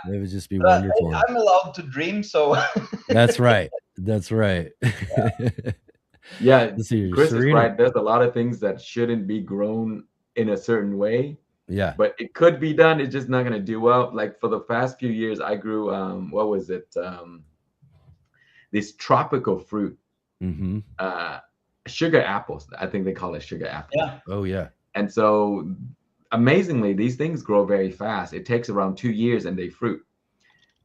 S2: it would just be
S5: But
S2: wonderful.
S5: I'm allowed to dream, so
S2: That's right. That's right.
S6: Yeah,
S2: Let's see,
S6: Chris is
S2: Serena.
S6: right. There's a lot of things that shouldn't be grown in a certain way.
S2: Yeah.
S6: But it could be done. It's just not going to do well. Like for the past few years, I grew, what was it? This tropical fruit, sugar apples. I think they call it sugar apples.
S5: Yeah.
S2: Oh, yeah.
S6: And so amazingly, these things grow very fast. It takes around 2 years and they fruit.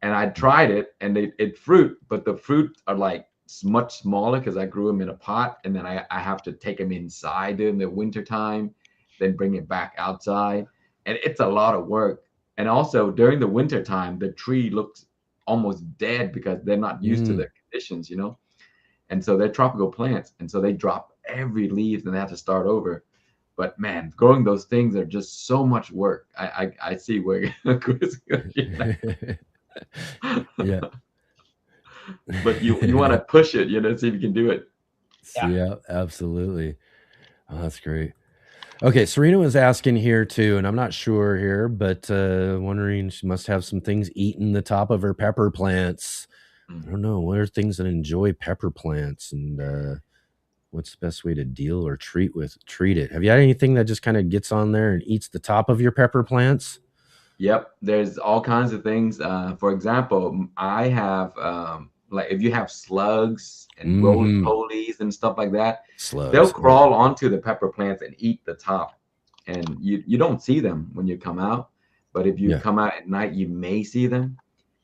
S6: And I tried it and it fruit, but the fruit are like much smaller because I grew them in a pot, and then I have to take them inside in the winter time, then bring it back outside, and it's a lot of work. And also during the winter time, the tree looks almost dead because they're not used to the conditions, and so they're tropical plants, and so they drop every leaf and they have to start over. But man, growing those things are just so much work. I see where Chris
S2: yeah.
S6: But you want to push it, see if you can do it.
S2: Yeah, absolutely. Oh, that's great. Okay, Serena was asking here too, and I'm not sure here, but wondering, she must have some things eating the top of her pepper plants. I don't know, what are things that enjoy pepper plants, and what's the best way to deal or treat it? Have you had anything that just kind of gets on there and eats the top of your pepper plants?
S6: Yep, there's all kinds of things. For example, I have like if you have slugs and roly-polies and stuff like that, they'll crawl onto the pepper plants and eat the top. And you don't see them when you come out, but if you come out at night, you may see them.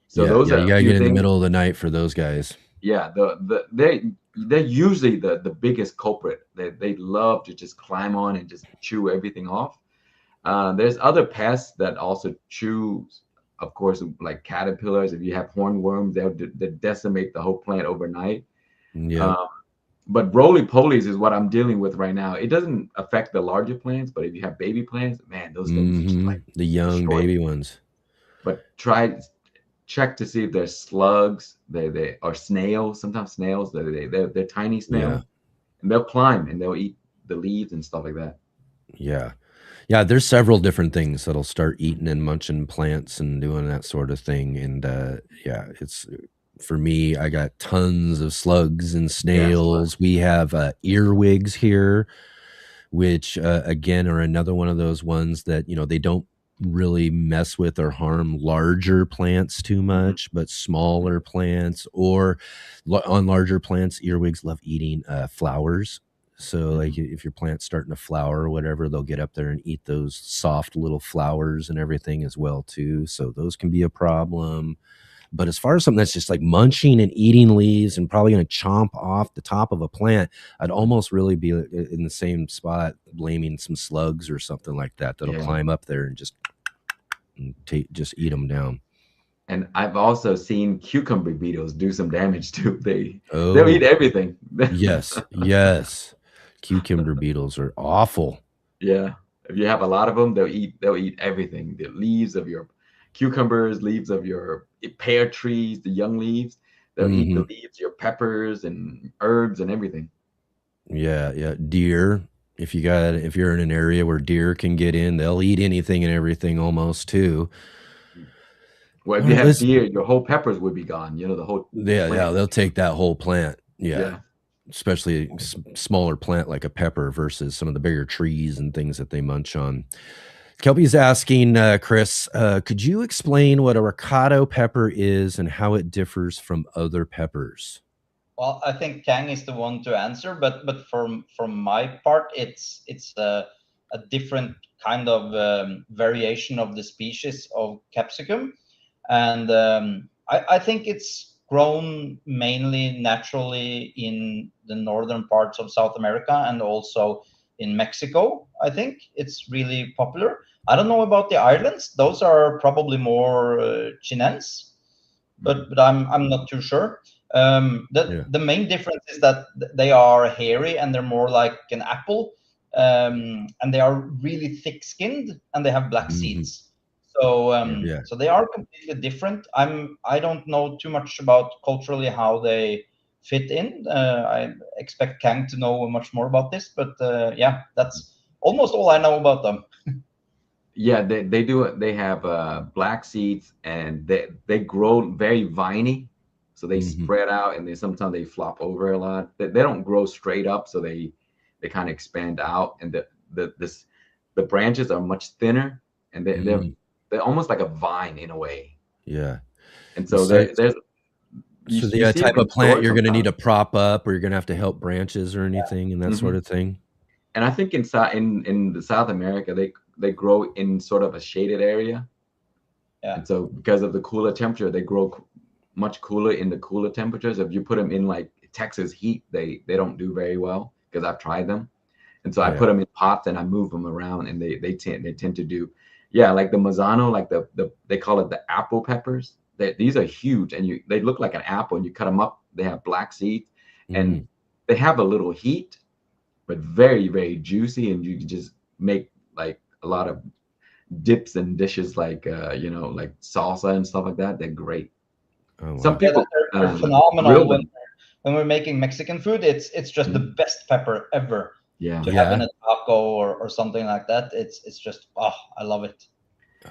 S6: So those are
S2: you gotta get in the middle of the night for those guys.
S6: Yeah, they're usually the biggest culprit. They love to just climb on and just chew everything off. There's other pests that also chew, of course, like caterpillars. If you have hornworms, they'll decimate the whole plant overnight.
S2: Yeah.
S6: But roly-polies is what I'm dealing with right now. It doesn't affect the larger plants, but if you have baby plants, man, those things just like
S2: the young baby ones.
S6: But check to see if there's slugs, they or snails. Sometimes snails, they're tiny snails, and they'll climb and they'll eat the leaves and stuff like that.
S2: Yeah, there's several different things that'll start eating and munching plants and doing that sort of thing. And it's, for me, I got tons of slugs and snails. We have earwigs here, which again are another one of those ones that, they don't really mess with or harm larger plants too much, but smaller plants or on larger plants, earwigs love eating flowers. So like if your plant's starting to flower or whatever, they'll get up there and eat those soft little flowers and everything as well too. So those can be a problem. But as far as something that's just like munching and eating leaves and probably going to chomp off the top of a plant, I'd almost really be in the same spot blaming some slugs or something like that that'll climb up there and just eat them down.
S6: And I've also seen cucumber beetles do some damage too. They'll eat everything.
S2: Yes. Cucumber beetles are awful.
S6: Yeah. If you have a lot of them, they'll eat everything. The leaves of your cucumbers, leaves of your pear trees, the young leaves. They'll eat the leaves, your peppers and herbs and everything.
S2: Yeah. Deer. If you're in an area where deer can get in, they'll eat anything and everything almost too.
S6: Well, if you have deer, your whole peppers would be gone. The whole
S2: plant. They'll take that whole plant. Yeah. Especially a smaller plant like a pepper versus some of the bigger trees and things that they munch on. Kelby's asking, Chris, could you explain what a ricotta pepper is and how it differs from other peppers?
S5: Well, I think Khang is the one to answer, but from my part, it's a different kind of variation of the species of capsicum, and I think it's grown mainly naturally in the northern parts of South America and also in Mexico. I think it's really popular. I don't know about the islands; those are probably more Chinense, but I'm not too sure. The main difference is that they are hairy and they're more like an apple, and they are really thick-skinned and they have black seeds. So they are completely different. I don't know too much about culturally how they fit in. I expect Kang to know much more about this, but yeah, that's almost all I know about them.
S6: Yeah, they do. They have black seeds, and they grow very viney, so they spread out, and sometimes they flop over a lot. They don't grow straight up, so they kind of expand out, and the branches are much thinner, and they're almost like a vine in a way.
S2: Yeah.
S6: And so
S2: So
S6: there's
S2: so
S6: you
S2: the
S6: see them
S2: type
S6: in
S2: of plant
S6: stores
S2: you're going to need to
S6: sometimes.
S2: prop up, or you're going to have to help branches or anything and that sort of thing.
S6: And I think in the South America, they grow in sort of a shaded area.
S5: Yeah.
S6: And so because of the cooler temperature, they grow much cooler in the cooler temperatures. If you put them in like Texas heat, they don't do very well, because I've tried them. And so I put them in pots and I move them around, and they tend to do, yeah, like the Mazzano, like they call it the apple peppers. These are huge, and they look like an apple, and you cut them up. They have black seeds, and they have a little heat, but very, very juicy, and you can just make like a lot of dips and dishes, like like salsa and stuff like that. They're great.
S2: Oh, wow.
S6: Some people
S5: they're phenomenal
S6: grill
S5: when
S6: them.
S5: we're making Mexican food. It's just the best pepper ever
S6: Yeah.
S5: to have in a taco or something like that. It's just, I love it.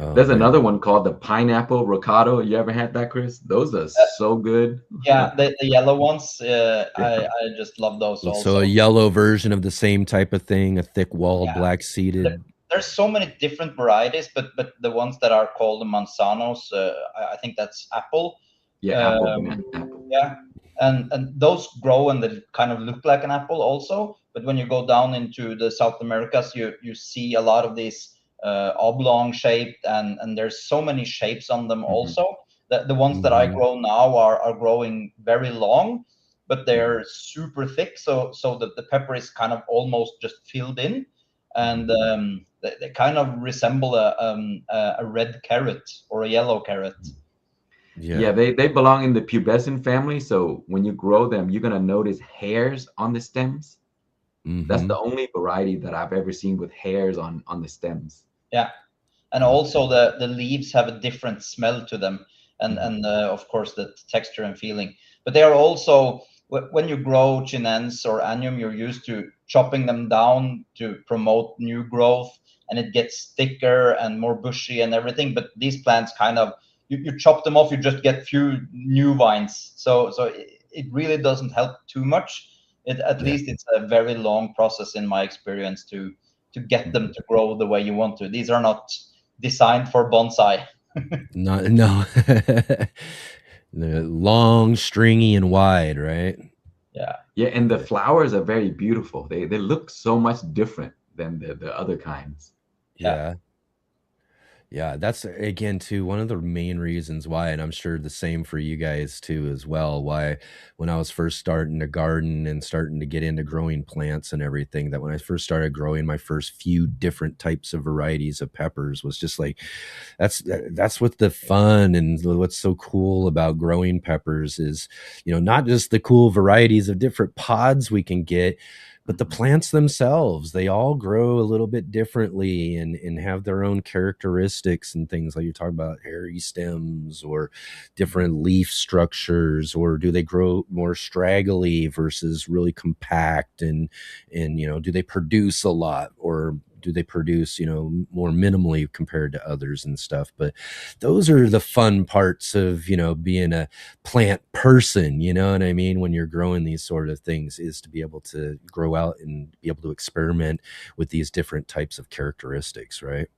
S2: Oh,
S6: There's
S2: man.
S6: another one called the pineapple ricotta. You ever had that, Chris? Those are so good.
S5: Yeah, the yellow ones. I just love those also.
S2: So a yellow version of the same type of thing, a thick-walled,
S5: Yeah.
S2: black-seeded.
S5: There's so many different varieties, but the ones that are called the manzanos, I think that's apple.
S6: Yeah, apple.
S5: Yeah, and those grow and they kind of look like an apple also. But when you go down into the South Americas, you see a lot of these oblong shaped, and there's so many shapes on them also. The ones that I grow now are growing very long, but they're super thick, so that the pepper is kind of almost just filled in, and they kind of resemble a red carrot or a yellow carrot.
S6: Yeah, they belong in the pubescent family. So when you grow them, you're gonna notice hairs on the stems. That's the only variety that I've ever seen with hairs on the stems.
S5: Yeah, and also the leaves have a different smell to them, and of course the texture and feeling. But they are also, when you grow chinense or annuum, you're used to chopping them down to promote new growth, and it gets thicker and more bushy and everything. But these plants kind of, you chop them off, you just get few new vines. So it really doesn't help too much. At least it's a very long process in my experience to get them to grow the way you want to. These are not designed for bonsai.
S2: No. They're long, stringy, and wide, right?
S5: Yeah.
S6: Yeah, and the flowers are very beautiful. They look so much different than the other kinds.
S2: Yeah, that's again too one of the main reasons why, and I'm sure the same for you guys too as well, why when I was first starting to garden and starting to get into growing plants and everything, that when I first started growing my first few different types of varieties of peppers was just like, that's what the fun and what's so cool about growing peppers is, not just the cool varieties of different pods we can get, but the plants themselves, they all grow a little bit differently and have their own characteristics and things, like you're talking about hairy stems or different leaf structures, or do they grow more straggly versus really compact, and do they produce a lot, or do they produce more minimally compared to others and stuff. But those are the fun parts of being a plant person, you know what I mean, when you're growing these sort of things, is to be able to grow out and be able to experiment with these different types of characteristics, right?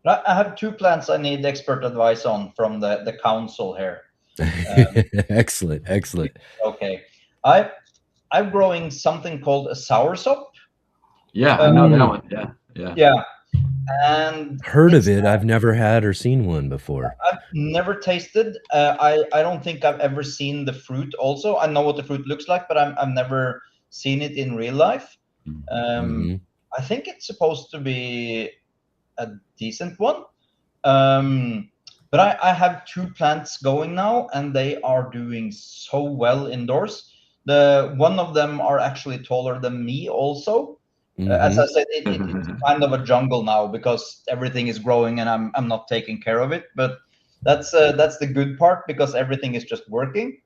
S5: I have two plants I need expert advice on from the council here.
S2: Excellent.
S5: Okay, I'm growing something called a soursop.
S6: Yeah, I know that one.
S5: Yeah. And
S2: heard of it. I've never had or seen one before.
S5: I've never tasted. I don't think I've ever seen the fruit also. I know what the fruit looks like, but I've never seen it in real life. I think it's supposed to be a decent one. But I have two plants going now, and they are doing so well indoors. One of them are actually taller than me also. As I said, it's kind of a jungle now because everything is growing and I'm not taking care of it. But that's the good part because everything is just working.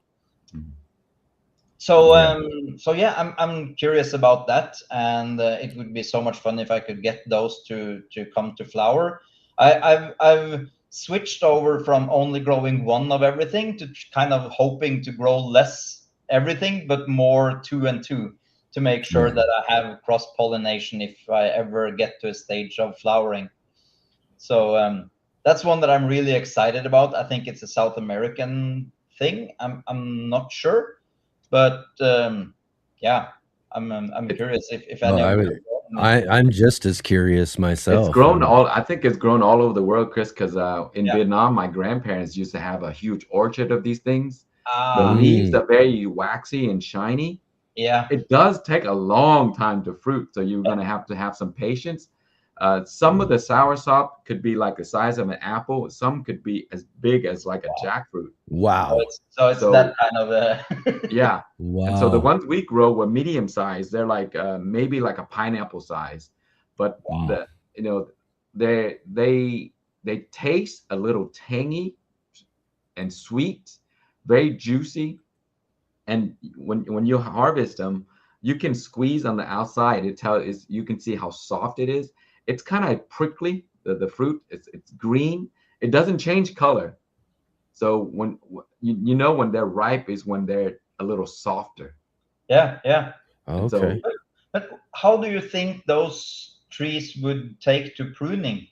S5: So I'm curious about that, and it would be so much fun if I could get those to come to flower. I've switched over from only growing one of everything to kind of hoping to grow less everything, but more two and two, to make sure that I have cross pollination if I ever get to a stage of flowering. So that's one that I'm really excited about. I think it's a South American thing. I'm not sure. But yeah, I'm curious if any of you.
S2: I'm just as curious myself.
S6: It's grown I think it's grown all over the world, Chris, because in Vietnam, my grandparents used to have a huge orchard of these things. The leaves are very waxy and shiny.
S5: Yeah.
S6: It does take a long time to fruit, so you're going to have some patience. Some of the soursop could be like the size of an apple. Some could be as big as like a jackfruit.
S2: Wow.
S5: So it's that kind of
S6: yeah.
S2: Wow.
S6: And so the ones we grow were medium size. They're like maybe like a pineapple size, but they taste a little tangy and sweet, very juicy. And when you harvest them, you can squeeze on the outside. You can see how soft it is. It's kind of prickly. The fruit, it's green. It doesn't change color. So when when they're ripe is when they're a little softer.
S5: Yeah.
S2: Okay.
S6: So,
S5: but how do you think those trees would take to pruning?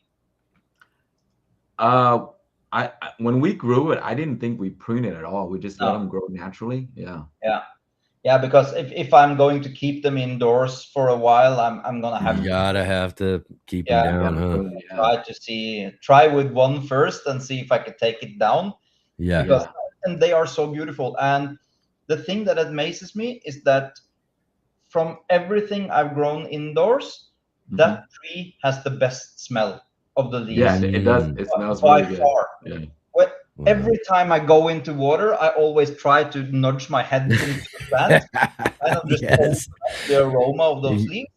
S6: When we grew it, I didn't think we prune it at all. We just let them grow naturally.
S5: Yeah, because if I'm going to keep them indoors for a while, I'm gonna
S2: have to keep them down.
S5: Try with one first and see if I could take it down.
S2: Yeah.
S5: And they are so beautiful. And the thing that amazes me is that from everything I've grown indoors, that tree has the best smell of the leaves.
S6: Yeah, it does. It smells
S5: by
S6: really
S5: far.
S6: Good.
S5: Yeah. Every time I go into water, I always try to nudge my head into the plant, kind of just open up the aroma of those leaves.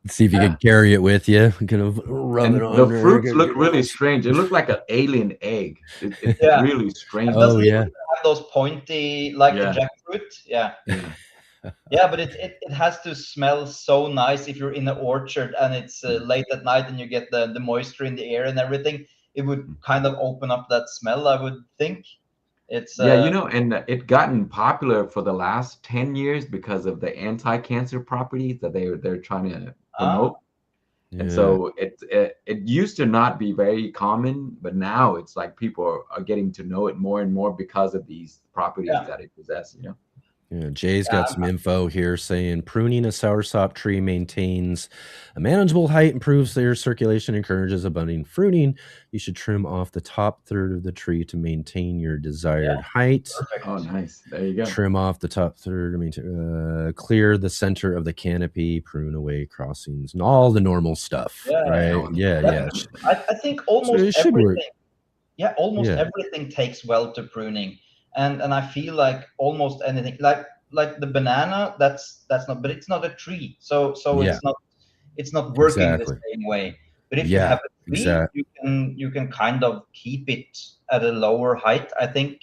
S2: See if you can carry it with you. Kind of rub it on.
S6: The fruits look really strange. It looks like an alien egg. It's really strange.
S5: Have those pointy, like the jackfruit. Yeah, but it has to smell so nice if you're in an orchard and it's late at night and you get the moisture in the air and everything. It would kind of open up that smell, I would think. It's
S6: and it gotten popular for the last 10 years because of the anti-cancer properties that they're trying to promote. And so it used to not be very common, but now it's like people are getting to know it more and more because of these properties that it possesses.
S2: Yeah, Jay's got some info here saying pruning a soursop tree maintains a manageable height, improves air circulation, encourages abundant fruiting. You should trim off the top third of the tree to maintain your desired height.
S5: Perfect.
S6: Oh, nice. There you go.
S2: Trim off the top third. Clear the center of the canopy, prune away crossings, and all the normal stuff. Right? Yeah.
S5: I think almost everything. Yeah, almost everything takes well to pruning. And I feel like almost anything, like the banana, that's not, but it's not a tree, so it's not working the same way. But if you have a tree, you can kind of keep it at a lower height. I think,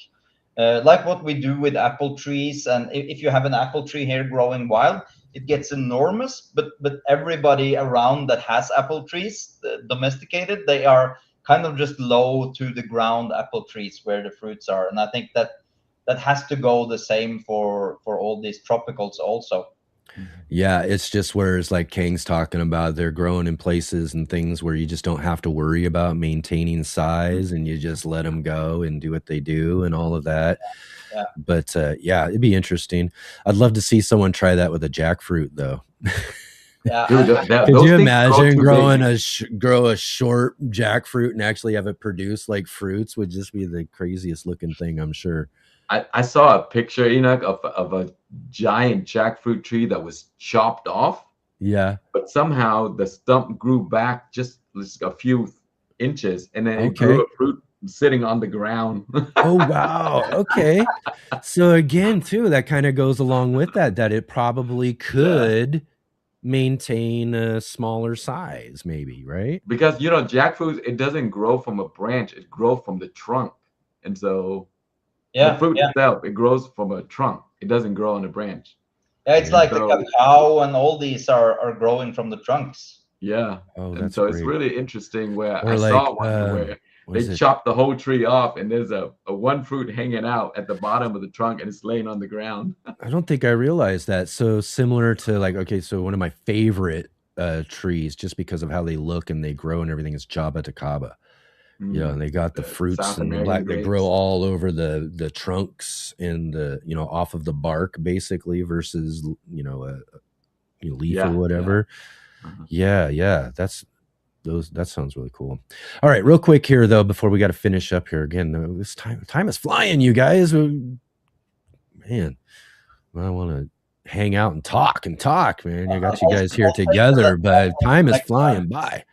S5: like what we do with apple trees, and if you have an apple tree here growing wild, it gets enormous. But everybody around that has apple trees, domesticated, they are kind of just low to the ground apple trees where the fruits are. And I think that has to go the same for all these tropicals also.
S2: Yeah, it's just where it's like Khang's talking about, they're growing in places and things where you just don't have to worry about maintaining size, and you just let them go and do what they do and all of that. But it'd be interesting. I'd love to see someone try that with a jackfruit though.
S5: Dude,
S2: could you imagine grow a short jackfruit and actually have it produce like fruits? Would just be the craziest looking thing, I'm sure.
S6: I saw a picture, Enoch, of a giant jackfruit tree that was chopped off.
S2: Yeah.
S6: But somehow the stump grew back just a few inches, and then it grew a fruit sitting on the ground.
S2: Oh, wow. Okay. So again, too, that kind of goes along with that it probably could maintain a smaller size, maybe, right?
S6: Because jackfruit, it doesn't grow from a branch; it grows from the trunk, and so the fruit itself, it grows from a trunk. It doesn't grow on a branch.
S5: Yeah, it's like the cacao and all these are growing from the trunks.
S6: Yeah.
S2: Oh,
S6: and
S2: that's
S6: so
S2: great.
S6: It's really interesting where
S2: Or
S6: I
S2: like,
S6: saw one where they chopped the whole tree off and there's a one fruit hanging out at the bottom of the trunk and it's laying on the ground.
S2: I don't think I realized that. So similar to like, okay, so one of my favorite trees, just because of how they look and they grow and everything, is Java Tacaba. Yeah, and they got the fruits
S6: South
S2: and the
S6: American
S2: they grow all over the trunks and the off of the bark basically versus a leaf or whatever. Yeah, that sounds really cool. All right, real quick here though, before we got to finish up here again. This time is flying, you guys. Man, I want to hang out and talk, man. I got you guys here together, but time is flying by.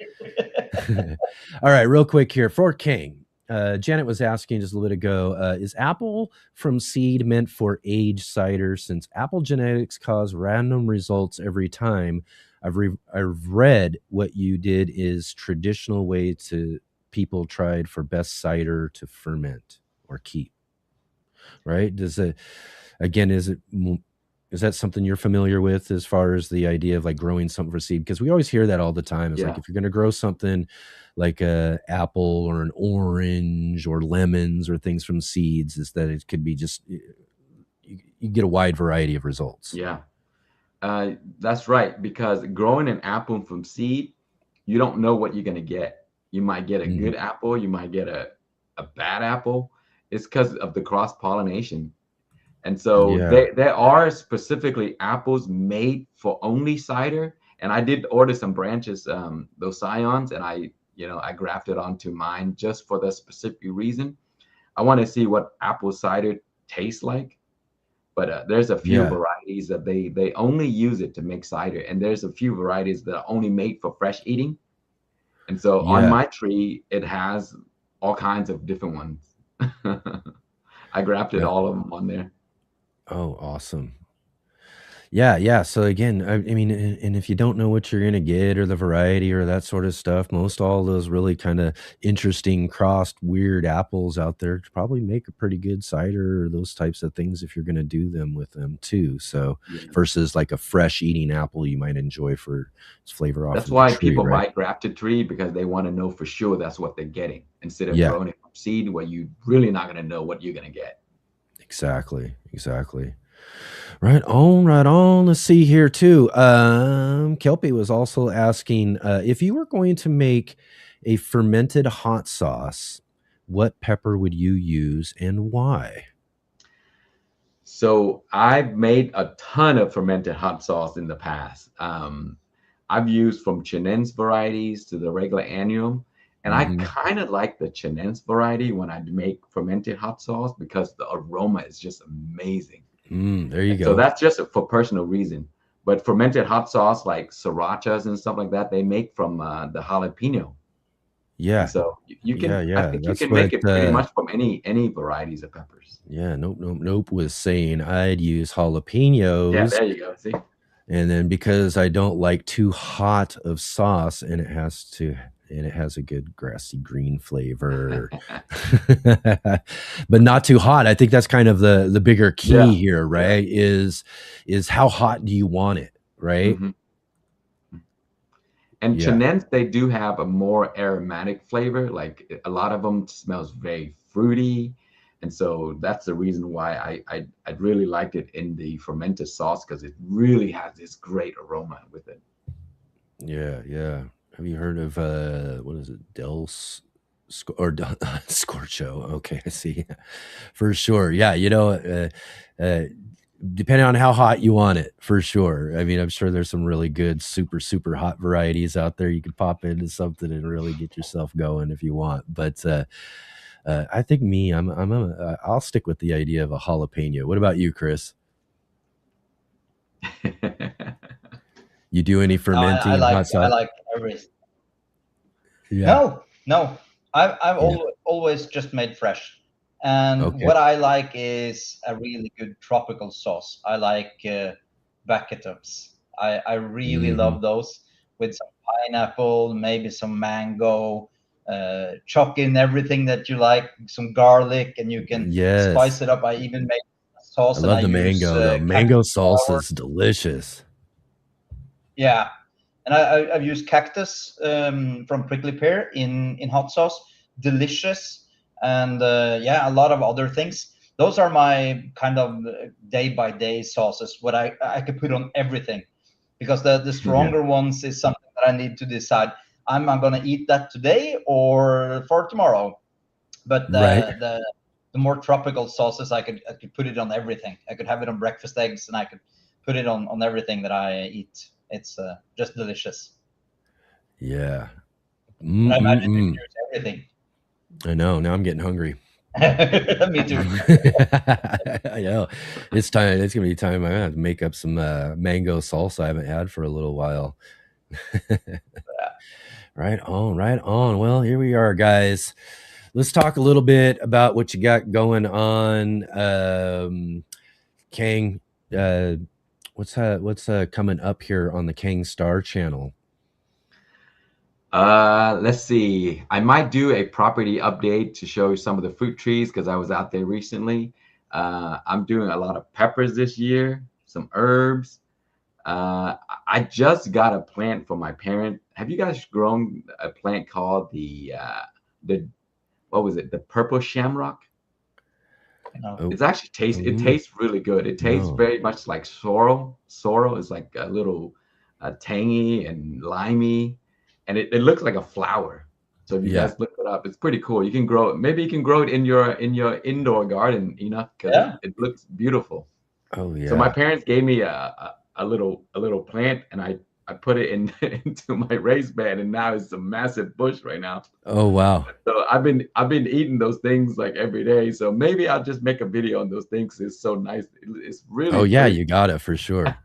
S2: All right, real quick here for King. Janet was asking just a little bit ago, is apple from seed meant for aged cider? Since apple genetics cause random results every time, I've read what you did is traditional way to people tried for best cider to ferment or keep. Right? Is that something you're familiar with as far as the idea of like growing something for seed? Because we always hear that all the time. It's like if you're going to grow something like a apple or an orange or lemons or things from seeds, is that it could be just you get a wide variety of results.
S6: Yeah, that's right. Because growing an apple from seed, you don't know what you're going to get. You might get a good apple. You might get a bad apple. It's because of the cross pollination. And so there are specifically apples made for only cider. And I did order some branches, those scions, and I grafted onto mine just for the specific reason. I want to see what apple cider tastes like. But there's a few varieties that they only use it to make cider. And there's a few varieties that are only made for fresh eating. And so on my tree, it has all kinds of different ones. I grafted all of them on there.
S2: Oh, awesome. Yeah. So again, I mean, and if you don't know what you're going to get or the variety or that sort of stuff, most all those really kind of interesting crossed weird apples out there probably make a pretty good cider or those types of things if you're going to do them with them too. So versus like a fresh eating apple you might enjoy for its flavor off.
S6: That's why people buy grafted tree, because they want to know for sure that's what they're getting instead of growing it from seed where you're really not going to know what you're going to get.
S2: Exactly. Right on. Let's see here too. Kelpie was also asking if you were going to make a fermented hot sauce, what pepper would you use and why?
S6: So I've made a ton of fermented hot sauce in the past. I've used from Chinense varieties to the regular annuum. And I kind of like the Chinense variety when I make fermented hot sauce because the aroma is just amazing.
S2: There you go.
S6: So that's just for personal reason. But fermented hot sauce like srirachas and stuff like that, they make from the jalapeno.
S2: Yeah.
S6: And so you can, I think you can make it pretty much from any varieties of peppers.
S2: Yeah. Nope was saying I'd use jalapenos.
S6: Yeah, there you go. See?
S2: And then because I don't like too hot of sauce and it has a good grassy green flavor, but not too hot. I think that's kind of the bigger key here, right? Is how hot do you want it, right?
S6: And Chinense, they do have a more aromatic flavor. Like a lot of them smells very fruity. And so that's the reason why I really liked it in the fermented sauce, because it really has this great aroma with it.
S2: Yeah. Have you heard of what is it, Scorcho? Okay, I see. For sure. Yeah, depending on how hot you want it, for sure. I mean, I'm sure there's some really good super hot varieties out there. You could pop into something and really get yourself going if you want. But I think I'll stick with the idea of a jalapeno. What about you, Chris? You do any fermenting?
S5: I like everything.
S2: Yeah.
S5: No. I've always just made fresh. And what I like is a really good tropical sauce. I like Vacatovs. I really love those with some pineapple, maybe some mango. Chuck in everything that you like, some garlic, and you can spice it up. I even make sauce,
S2: I
S5: and
S2: love
S5: I
S2: the
S5: use
S2: mango though. Mango salsa is delicious.
S5: Yeah, and I've used cactus from prickly pear in hot sauce, delicious, and yeah, a lot of other things. Those are my kind of day by day sauces. What I could put on everything, because the stronger ones is something that I need to decide. I'm gonna eat that today or for tomorrow. But the more tropical sauces, I could put it on everything. I could have it on breakfast eggs, and I could put it on everything that I eat. It's just delicious.
S2: Yeah.
S5: And I imagine you can use everything.
S2: I know. Now I'm getting hungry.
S5: Me too.
S2: I know. It's time. It's gonna be time. I'm gonna have to make up some mango salsa I haven't had for a little while. Right on, right on. Well, here we are, guys. Let's talk a little bit about what you got going on. Khang, what's coming up here on the Khang Starr channel?
S6: Let's see. I might do a property update to show you some of the fruit trees because I was out there recently. I'm doing a lot of peppers this year, some herbs. I just got a plant for my parent. Have you guys grown a plant called the what was it? The purple shamrock?
S5: No.
S6: It's actually it tastes really good. It tastes very much like sorrel. Sorrel is like a little tangy and limey, and it looks like a flower. So if you guys look it up, it's pretty cool. You can grow it. Maybe you can grow it in your indoor garden, because it looks beautiful.
S2: Oh yeah.
S6: So my parents gave me a little plant, and I put it into my raised bed, and now it's a massive bush right now.
S2: Oh wow.
S6: So I've been eating those things like every day. So maybe I'll just make a video on those things. It's so nice. It's really pretty.
S2: You got it for sure.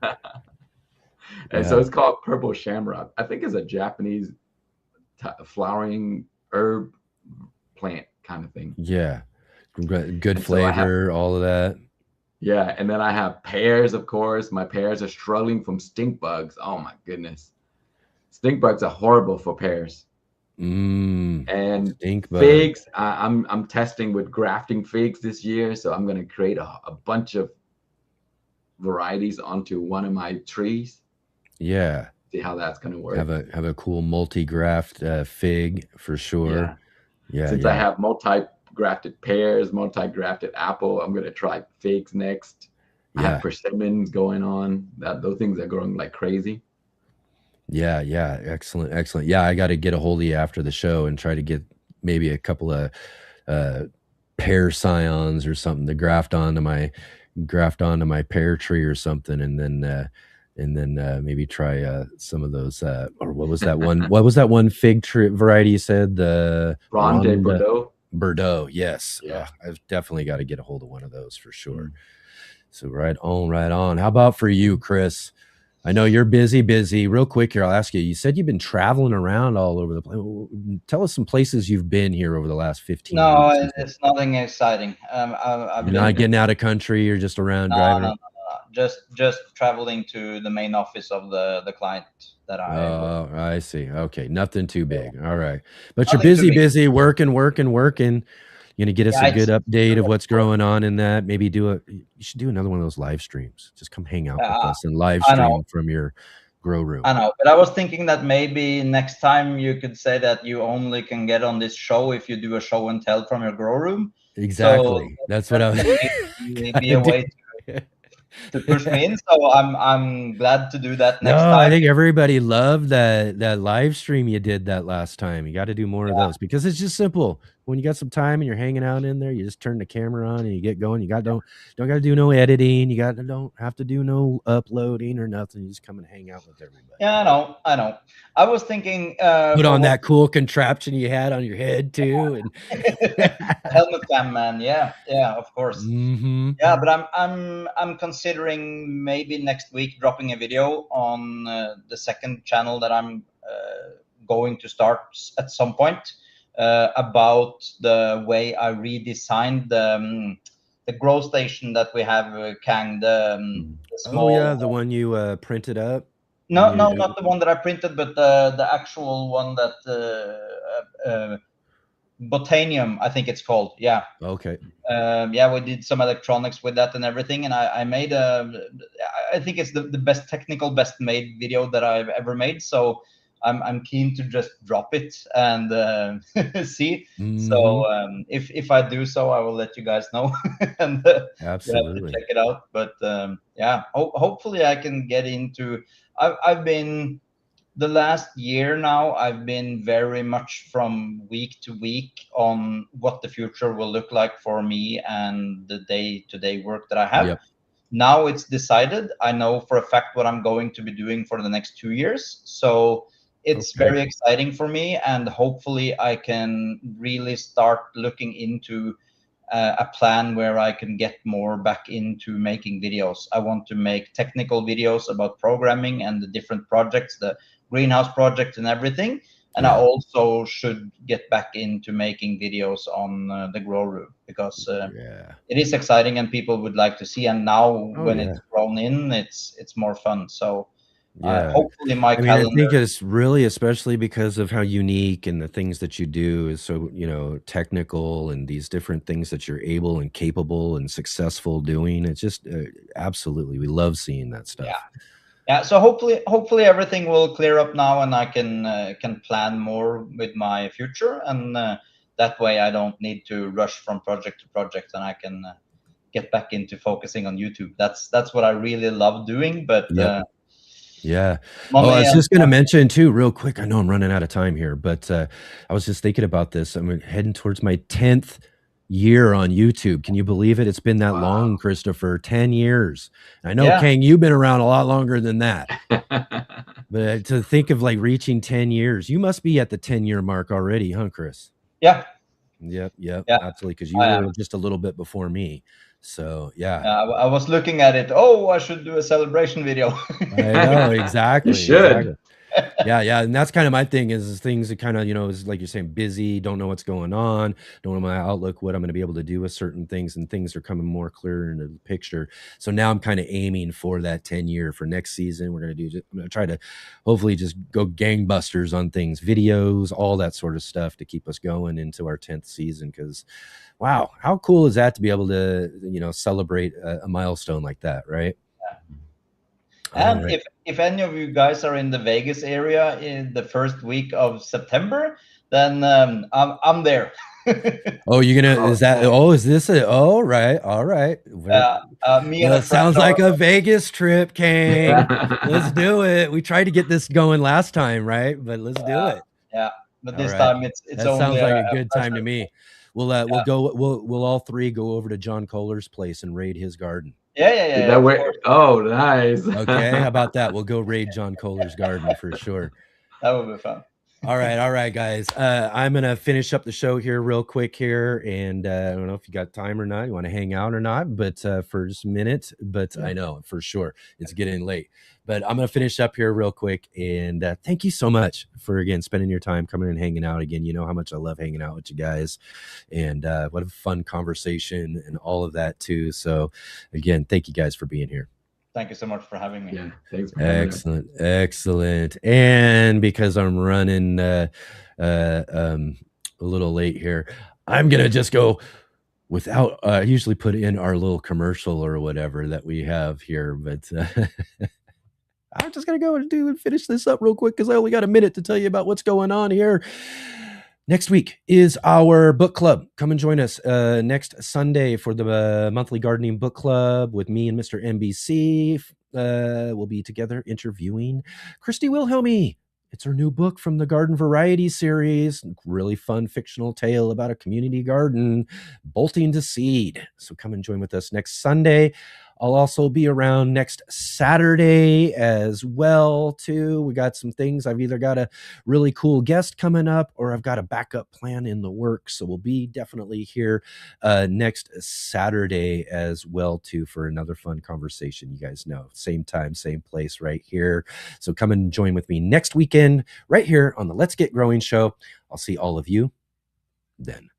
S6: And so it's called purple shamrock. I think it's a Japanese flowering herb plant kind of thing.
S2: Yeah. Good flavor, all of that.
S6: Yeah, and then I have pears, of course. My pears are struggling from stink bugs. Oh my goodness. Stink bugs are horrible for pears. And figs, I'm testing with grafting figs this year. So I'm going to create a bunch of varieties onto one of my trees.
S2: Yeah.
S6: See how that's going to work.
S2: Have a cool multi-graft fig for sure. Yeah.
S6: Since I have multi-grafted pears, multi-grafted apple, I'm going to try figs next. I have persimmons going on. Those things are growing like crazy.
S2: Yeah. Excellent. Yeah, I got to get a hold of you after the show and try to get maybe a couple of pear scions or something to graft onto my pear tree or something, and then maybe try some of those. Or what was that one? What was that one fig tree variety you said? The
S6: Brandsdal.
S2: Bordeaux. Yes.
S6: Yeah.
S2: I've definitely got to get a hold of one of those for sure. So right on. How about for you, Chris? I know you're busy. Real quick here, I'll ask you. You said you've been traveling around all over the place. Tell us some places you've been here over the last 15 weeks.
S5: No, it's nothing exciting.
S2: You're not getting out of country. You're just around driving.
S5: No. Just traveling to the main office of the client that I.
S2: Oh, I see. Okay, nothing too big. All right, but you're busy, working. You're gonna get us a good update of what's going on in that. Maybe you should do another one of those live streams. Just come hang out with us and live stream from your grow room.
S5: I know, but I was thinking that maybe next time you could say that you only can get on this show if you do a show and tell from your grow room.
S2: Exactly. So that's what I was.
S5: Be a way to push me in, so I'm glad to do that next time.
S2: I think everybody loved that live stream you did that last time. You got to do more of those because it's just simple. When you got some time and you're hanging out in there, you just turn the camera on and you get going. You don't got to do no editing. Don't have to do no uploading or nothing. You just come and hang out with everybody.
S5: Yeah, I know. I was thinking
S2: put on that cool contraption you had on your head too, and
S5: helmet cam, man. Yeah, of course. Yeah, but I'm considering maybe next week dropping a video on the second channel that I'm going to start at some point. About the way I redesigned the grow station that we have, Khang, the small.
S2: Oh yeah, the one you printed up.
S5: No, no, not the one that I printed, but the actual one that Botanium, I think it's called. Yeah.
S2: Okay.
S5: Yeah, we did some electronics with that and everything, and I made I think it's the best technical, best made video that I've ever made. So I'm keen to just drop it and see. So if I do so, I will let you guys know, and you have to
S2: Absolutely.
S5: check it out. But yeah, hopefully I can get into. I've been the last year now, I've been very much from week to week on what the future will look like for me and the day-to-day work that I have.
S2: Yep.
S5: Now it's decided. I know for a fact what I'm going to be doing for the next 2 years. So it's very exciting for me, and hopefully I can really start looking into a plan where I can get more back into making videos. I want to make technical videos about programming and the different projects, the greenhouse project and everything. And I also should get back into making videos on the grow room, because it is exciting and people would like to see. And now when it's grown in, it's more fun. So hopefully my calendar.
S2: I think it's really, especially because of how unique and the things that you do is so, technical, and these different things that you're able and capable and successful doing. It's just absolutely, we love seeing that stuff.
S5: Yeah. So hopefully everything will clear up now, and I can plan more with my future, and that way I don't need to rush from project to project, and I can get back into focusing on YouTube. That's what I really love doing. But
S2: yeah. I was just going to mention too, real quick. I know I'm running out of time here, but I was just thinking about this. I'm heading towards my 10th year on YouTube. Can you believe it? It's been that long, Christopher. 10 years. I know, Khang, you've been around a lot longer than that. But to think of like reaching 10 years, you must be at the 10-year mark already, huh, Chris?
S5: Yeah.
S2: Yep, absolutely. Because you were just a little bit before me. So
S5: I was looking at it. Oh, I should do a celebration video.
S2: I know, exactly.
S6: You should.
S2: Yeah. And that's kind of my thing is things that kind of, is like you're saying, busy, don't know what's going on, don't know my outlook, what I'm going to be able to do with certain things, and things are coming more clear into the picture. So now I'm kind of aiming for that 10-year for next season. I'm going to try to hopefully just go gangbusters on things, videos, all that sort of stuff to keep us going into our 10th season. Because wow, how cool is that to be able to, celebrate a milestone like that, right?
S5: And if any of you guys are in the Vegas area in the first week of September, then I'm there.
S2: Oh, you're gonna? Is that? Oh, is this a? Oh, right. All right.
S5: Me and
S2: it sounds like a Vegas trip, Khang. Let's do it. We tried to get this going last time, right? But let's do it.
S5: Yeah, but this time it's
S2: that
S5: only
S2: sounds like a good time to me. We'll all three go over to John Kohler's place and raid his garden.
S5: Yeah.
S6: Oh, nice.
S2: Okay, how about that? We'll go raid John Kohler's garden for sure.
S5: That would be fun.
S2: All right, guys. I'm gonna finish up the show here real quick here, and I don't know if you got time or not. You want to hang out or not? But for just a minute. But I know for sure it's getting late. But I'm gonna finish up here real quick, and thank you so much for again spending your time coming and hanging out again. You know how much I love hanging out with you guys, and what a fun conversation and all of that too. So again, thank you guys for being here.
S5: Thank you so much for having me.
S6: Yeah, thanks for having
S2: me. Excellent. And because I'm running a little late here, I'm gonna just go without. I usually put in our little commercial or whatever that we have here, but I'm just gonna go and finish this up real quick because I only got a minute to tell you about what's going on here. Next week is our book club. Come and join us next Sunday for the monthly gardening book club with me and Mr. NBC. We'll be together interviewing Christy Wilhelmy. It's her new book from the Garden Variety series. Really fun fictional tale about a community garden bolting to seed. So come and join with us next Sunday. I'll also be around next Saturday as well, too. We got some things. I've either got a really cool guest coming up or I've got a backup plan in the works. So we'll be definitely here next Saturday as well, too, for another fun conversation. You guys know, same time, same place right here. So come and join with me next weekend right here on the Let's Get Growing show. I'll see all of you then.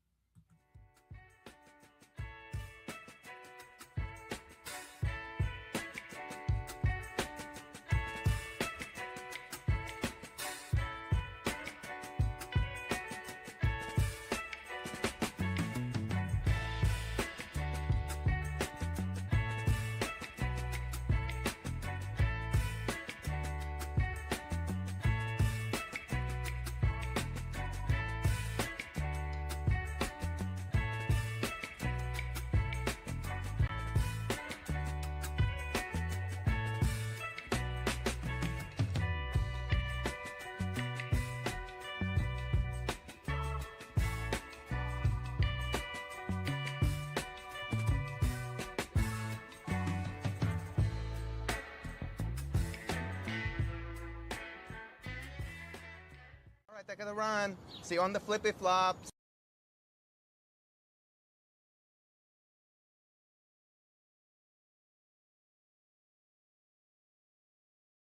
S7: back of the run. See you on the flippy flops.